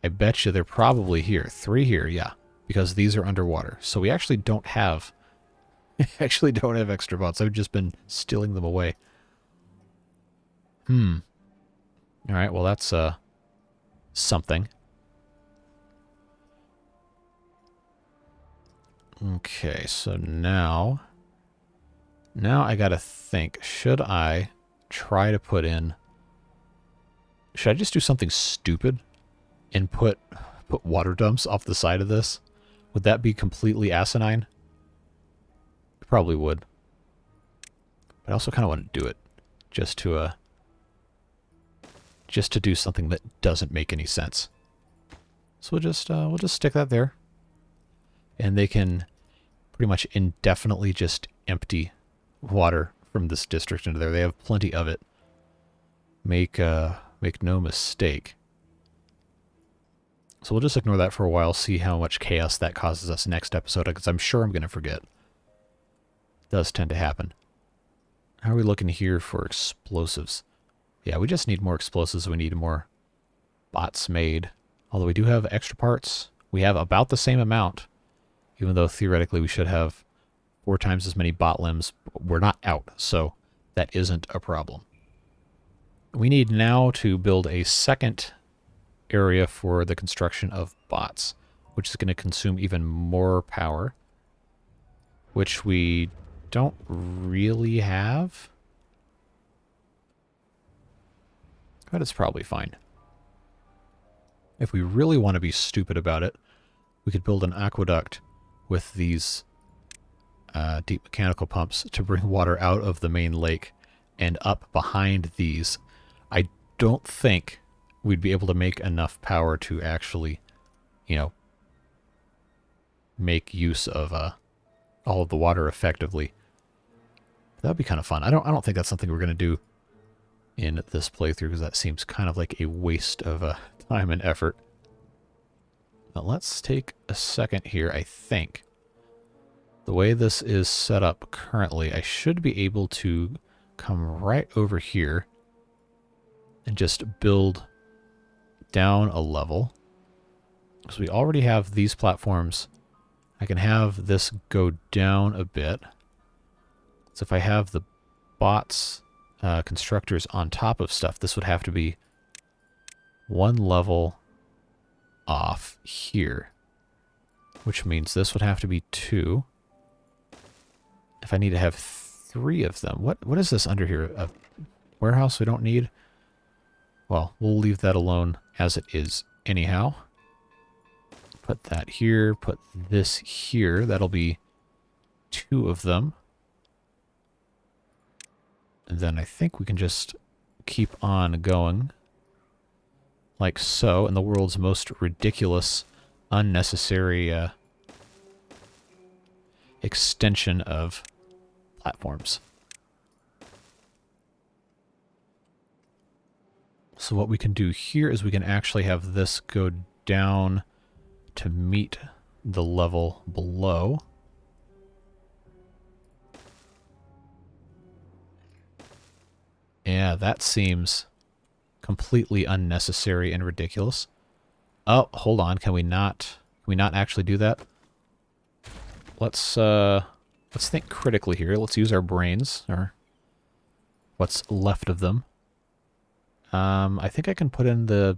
I bet you they're probably here. 3 here, yeah. Because these are underwater. So we actually don't have... actually don't have extra bots. I've just been stealing them away. Alright, well that's something. Okay, so now I gotta think. Should I try to put in... Should I just do something stupid and put water dumps off the side of this? Would that be completely asinine? It probably would. But I also kind of want to do it just to do something that doesn't make any sense. So we'll just stick that there, and they can pretty much indefinitely just empty water from this district into there. They have plenty of it. Make no mistake. So we'll just ignore that for a while, see how much chaos that causes us next episode, because I'm sure I'm going to forget. It does tend to happen. How are we looking here for explosives? Yeah, we just need more explosives. We need more bots made. Although we do have extra parts. We have about the same amount, even though theoretically we should have 4 times as many bot limbs. We're not out, so that isn't a problem. We need now to build a second area for the construction of bots, which is going to consume even more power, which we don't really have. But it's probably fine. If we really want to be stupid about it, we could build an aqueduct with these deep mechanical pumps to bring water out of the main lake and up behind these. I don't think we'd be able to make enough power to actually, you know, make use of all of the water effectively. That'd be kind of fun. I don't think that's something we're going to do in this playthrough, because that seems kind of like a waste of time and effort. But let's take a second here. I think the way this is set up currently, I should be able to come right over here and just build down a level. So we already have these platforms. I can have this go down a bit. So if I have the bots, constructors on top of stuff, this would have to be 1 level off here, which means this would have to be 2. If I need to have 3 of them, what is this under here? A warehouse we don't need? Well, we'll leave that alone as it is anyhow. Put that here, put this here. That'll be 2 of them. And then I think we can just keep on going like so, in the world's most ridiculous, unnecessary extension of platforms. So what we can do here is we can actually have this go down to meet the level below. Yeah, that seems completely unnecessary and ridiculous. Oh, hold on. Can we not actually do that? Let's think critically here. Let's use our brains, or what's left of them. I think I can put in the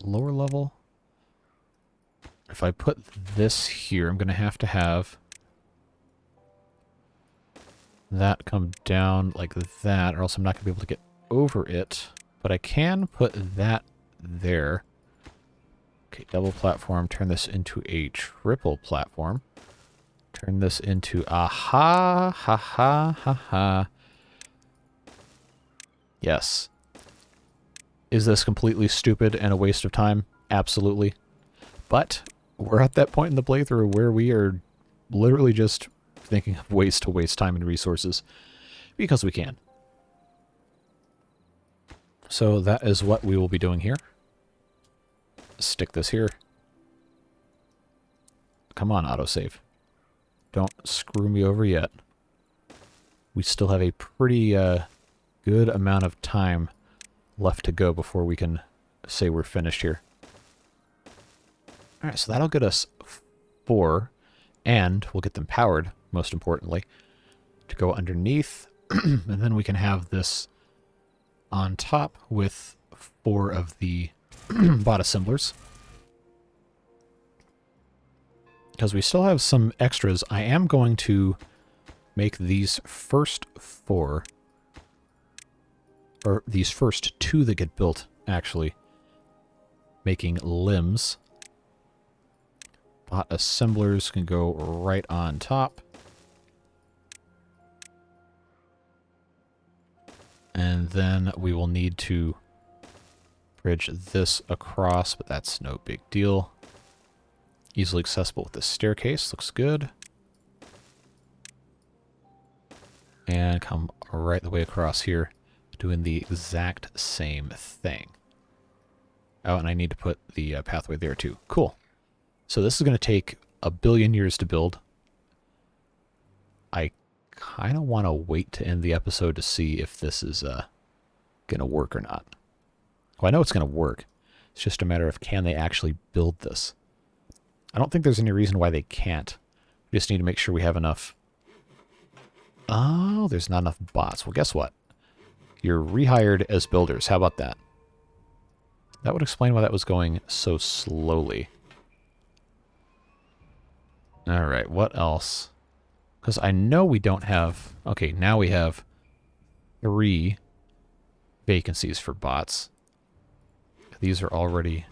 lower level. If I put this here, I'm going to have that come down like that, or else I'm not going to be able to get over it. But I can put that there. Okay, double platform. Turn this into a triple platform. Turn this into aha, ha ha ha ha. Yes. Is this completely stupid and a waste of time? Absolutely. But we're at that point in the playthrough where we are literally just thinking of ways to waste time and resources because we can. So that is what we will be doing here. Stick this here. Come on, autosave. Don't screw me over yet. We still have a pretty good amount of time left to go before we can say we're finished here. Alright, so that'll get us 4, and we'll get them powered, most importantly, to go underneath, and then we can have this on top with 4 of the bot assemblers. Because we still have some extras, I am going to make these first 4, or these first 2 that get built, actually, making limbs. Bot assemblers can go right on top. And then we will need to bridge this across, but that's no big deal. Easily accessible with this staircase. Looks good. and come right the way across here, doing the exact same thing. Oh, and I need to put the pathway there too. Cool. So this is going to take 1 billion years to build. I kind of want to wait to end the episode to see if this is going to work or not. Well, I know it's going to work. It's just a matter of can they actually build this. I don't think there's any reason why they can't. We just need to make sure we have enough. Oh, there's not enough bots. Well, guess what? You're rehired as builders. How about that? That would explain why that was going so slowly. All right, what else? Because I know we don't have... Okay, now we have 3 vacancies for bots. These are already...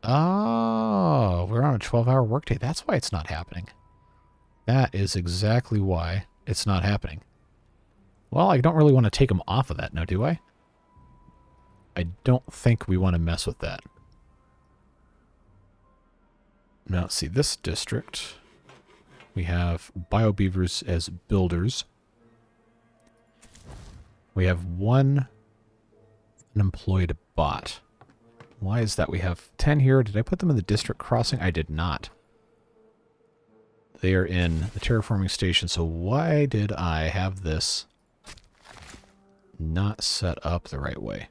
Oh, we're on a 12-hour workday. That's why it's not happening. That is exactly why it's not happening. Well, I don't really want to take them off of that now, do I? I don't think we want to mess with that. Now, let's see, this district, we have bio-beavers as builders. We have 1 unemployed bot. Why is that? We have 10 here. Did I put them in the district crossing? I did not. They are in the terraforming station, so why did I have this not set up the right way?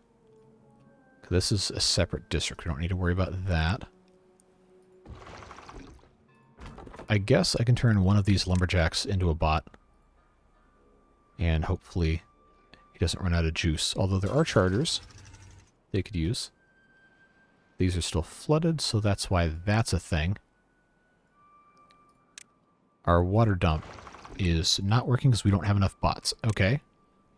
This is a separate district. We don't need to worry about that. I guess I can turn one of these lumberjacks into a bot. And hopefully he doesn't run out of juice. Although there are charters they could use. These are still flooded, so that's why that's a thing. Our water dump is not working because we don't have enough bots. Okay.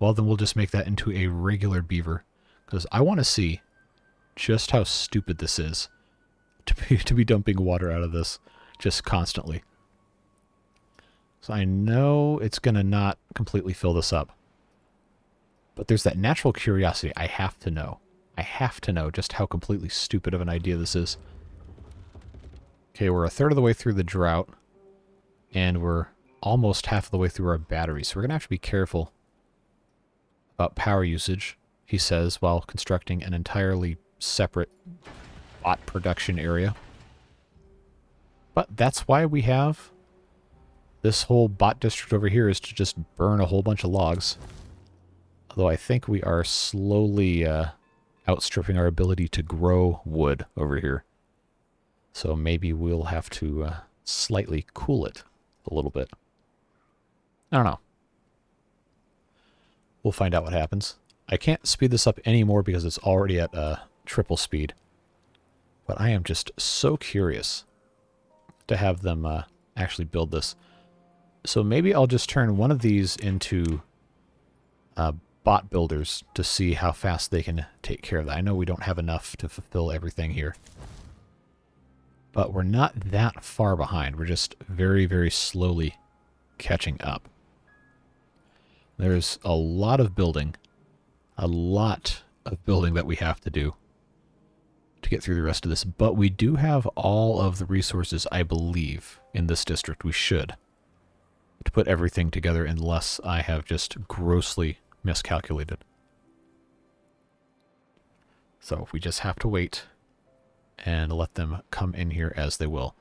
Well, then we'll just make that into a regular beaver. Because I want to see just how stupid this is to be dumping water out of this just constantly. So I know it's going to not completely fill this up. But there's that natural curiosity. I have to know. I have to know just how completely stupid of an idea this is. Okay, we're 1/3 of the way through the drought. And we're almost half of the way through our battery. So we're going to have to be careful about power usage, he says, while constructing an entirely separate bot production area. But that's why we have this whole bot district over here, is to just burn a whole bunch of logs. Although I think we are slowly outstripping our ability to grow wood over here. So maybe we'll have to slightly cool it a little bit. I don't know. We'll find out what happens. I can't speed this up anymore because it's already at triple speed. But I am just so curious to have them actually build this. So maybe I'll just turn one of these into bot builders to see how fast they can take care of that. I know we don't have enough to fulfill everything here. But we're not that far behind. We're just very, very slowly catching up. There's a lot of building. A lot of building that we have to do to get through the rest of this. But we do have all of the resources, I believe, in this district. We should. To put everything together, unless I have just grossly miscalculated. So we just have to wait and let them come in here as they will.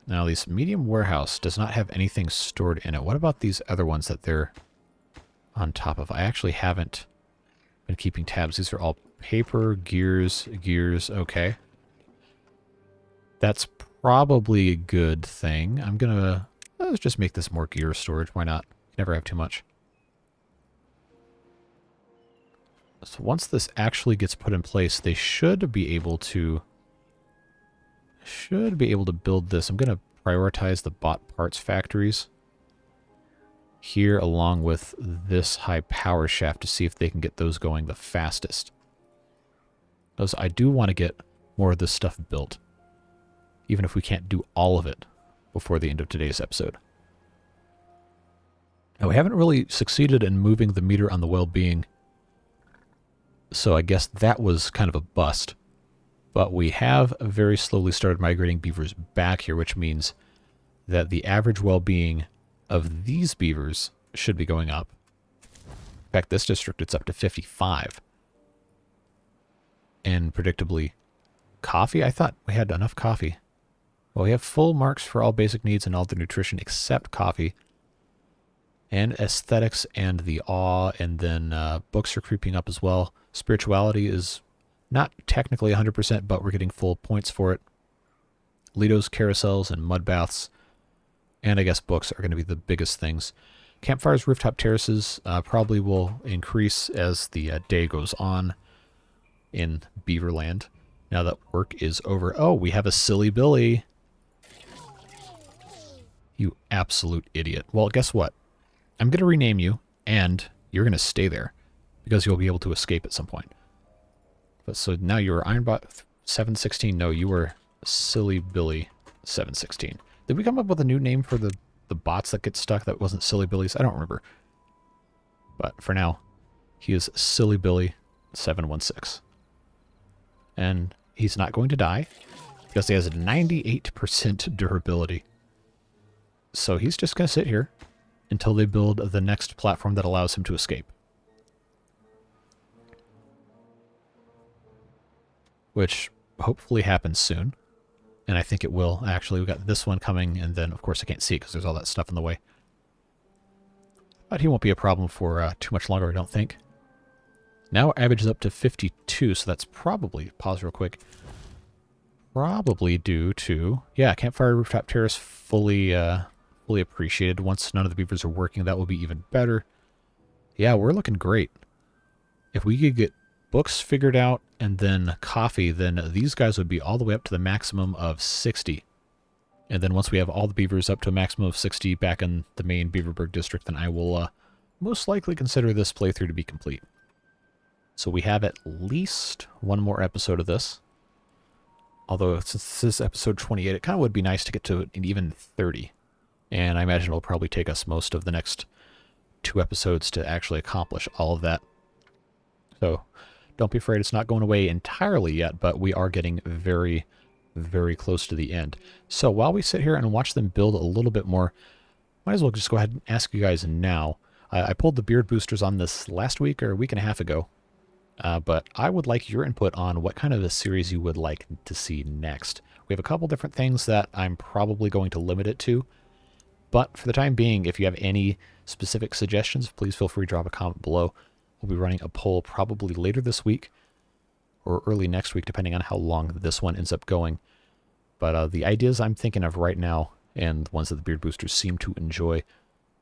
Now, this medium warehouse does not have anything stored in it. What about these other ones that they're on top of? I actually haven't been keeping tabs. These are all paper, gears, okay. That's probably a good thing. I'm gonna, let's just make this more gear storage. Why not? You never have too much. So once this actually gets put in place, they should be able to build this. I'm going to prioritize the bot parts factories here along with this high power shaft to see if they can get those going the fastest. Because I do want to get more of this stuff built, even if we can't do all of it before the end of today's episode. Now, we haven't really succeeded in moving the meter on the well-being, so I guess that was kind of a bust. But we have very slowly started migrating beavers back here, which means that the average well-being of these beavers should be going up. In fact, this district, it's up to 55. And predictably, coffee? I thought we had enough coffee. Well, we have full marks for all basic needs and all the nutrition except coffee. And aesthetics and the awe, and then books are creeping up as well. Spirituality is not technically 100%, but we're getting full points for it. Lido's carousels and mud baths. And I guess books are going to be the biggest things. Campfires, rooftop terraces probably will increase as the day goes on in Beaverland. Now that work is over. Oh, we have a silly Billy. You absolute idiot. Well, guess what? I'm going to rename you, and you're going to stay there, because you'll be able to escape at some point. But so now you are Ironbot 716. No, you were Silly Billy 716. Did we come up with a new name for the bots that get stuck that wasn't Silly Billy's? I don't remember. But for now, he is Silly Billy 716. And he's not going to die, because he has 98% durability. So he's just going to sit here until they build the next platform that allows him to escape. Which hopefully happens soon. And I think it will. Actually, we got this one coming, and then, of course, I can't see it because there's all that stuff in the way. But he won't be a problem for too much longer, I don't think. Now averages up to 52, so that's probably, pause real quick, probably due to, yeah, Campfire Rooftop Terrace fully appreciated. Once none of the beavers are working, that will be even better. Yeah, we're looking great. If we could get books figured out and then coffee, then these guys would be all the way up to the maximum of 60. And then once we have all the beavers up to a maximum of 60 back in the main Beaverburg district, then I will most likely consider this playthrough to be complete. So we have at least one more episode of this. Although since this is episode 28, it kind of would be nice to get to an even 30. And I imagine it'll probably take us most of the next 2 episodes to actually accomplish all of that. So don't be afraid, it's not going away entirely yet, but we are getting very, very close to the end. So while we sit here and watch them build a little bit more, might as well just go ahead and ask you guys now. I pulled the beard boosters on this last week or a week and a half ago, but I would like your input on what kind of a series you would like to see next. We have a couple different things that I'm probably going to limit it to. But for the time being, if you have any specific suggestions, please feel free to drop a comment below. We'll be running a poll probably later this week or early next week, depending on how long this one ends up going. But the ideas I'm thinking of right now, and the ones that the Beard Boosters seem to enjoy,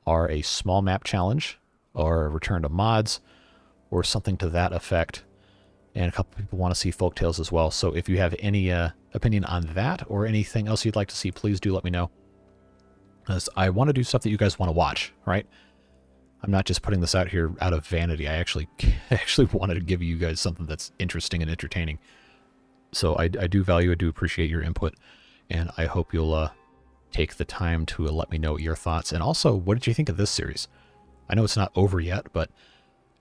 are a small map challenge, or a return to mods, or something to that effect. And a couple people want to see folktales as well. So if you have any opinion on that, or anything else you'd like to see, please do let me know. Because I want to do stuff that you guys want to watch, right? I'm not just putting this out here out of vanity. I actually wanted to give you guys something that's interesting and entertaining. So I do appreciate your input, and I hope you'll take the time to let me know your thoughts. And also, what did you think of this series? I know it's not over yet, but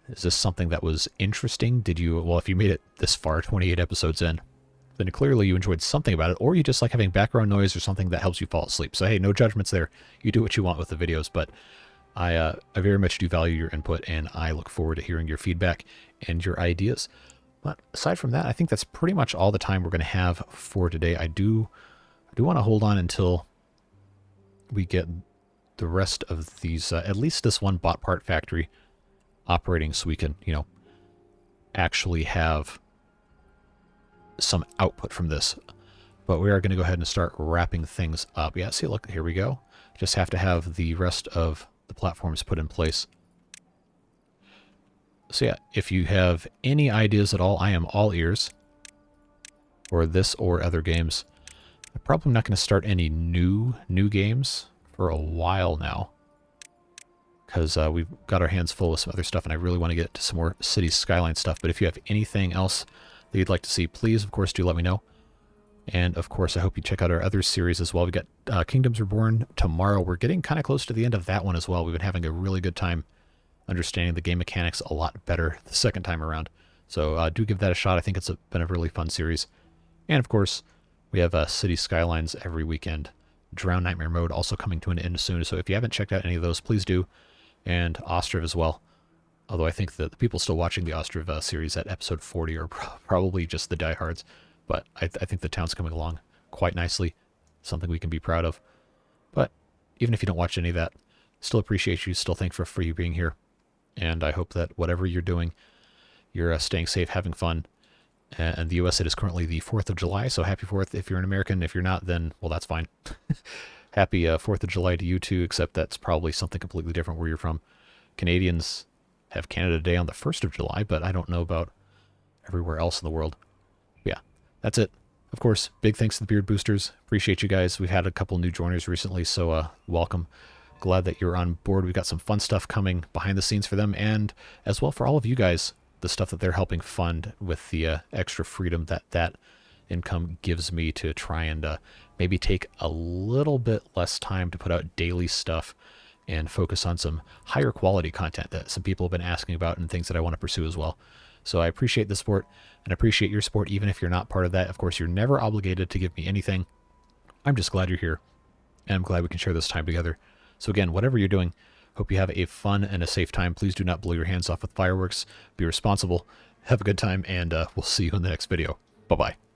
is this something that was interesting? Did you, well, if you made it this far, 28 episodes in, then clearly you enjoyed something about it, or you just like having background noise or something that helps you fall asleep. So hey, no judgments there. You do what you want with the videos, but I very much do value your input, and I look forward to hearing your feedback and your ideas. But aside from that, I think that's pretty much all the time we're going to have for today. I do want to hold on until we get the rest of these, at least this one bot part factory operating, so we can, you know, actually have some output from this. But we are going to go ahead and start wrapping things up. Yeah, see, look, here we go. Just have to have the rest of the platforms put in place. So yeah, if you have any ideas at all, I am all ears. Or this or other games. I'm probably not going to start any new games for a while now, because we've got our hands full with some other stuff, and I really want to get to some more Cities Skyline stuff. But if you have anything else that you'd like to see, please, of course, do let me know. And, of course, I hope you check out our other series as well. We got Kingdoms Reborn tomorrow. We're getting kind of close to the end of that one as well. We've been having a really good time understanding the game mechanics a lot better the second time around. So do give that a shot. I think it's been a really fun series. And, of course, we have City Skylines every weekend Drown Nightmare Mode also coming to an end soon. So if you haven't checked out any of those, please do. And Ostriv as well. Although I think that the people still watching the Ostriv series at episode 40 are probably just the diehards. But I think the town's coming along quite nicely. Something we can be proud of. But even if you don't watch any of that, still appreciate you, still thankful for you being here. And I hope that whatever you're doing, you're staying safe, having fun. And the U.S. it is currently the 4th of July, so happy 4th if you're an American. If you're not, then, well, that's fine. Happy 4th of July to you too, except that's probably something completely different where you're from. Canadians have Canada Day on the 1st of July, but I don't know about everywhere else in the world. Yeah, that's it. Of course, big thanks to the Beard Boosters. Appreciate you guys. We've had a couple new joiners recently, so welcome. Glad that you're on board. We've got some fun stuff coming behind the scenes for them, and as well for all of you guys, the stuff that they're helping fund with the extra freedom that income gives me to try and maybe take a little bit less time to put out daily stuff and focus on some higher quality content that some people have been asking about and things that I want to pursue as well. So I appreciate the support and appreciate your support even if you're not part of that. Of course, you're never obligated to give me anything. I'm just glad you're here, and I'm glad we can share this time together. So again, whatever you're doing, hope you have a fun and a safe time. Please do not blow your hands off with fireworks. Be responsible. Have a good time, and we'll see you in the next video. Bye-bye.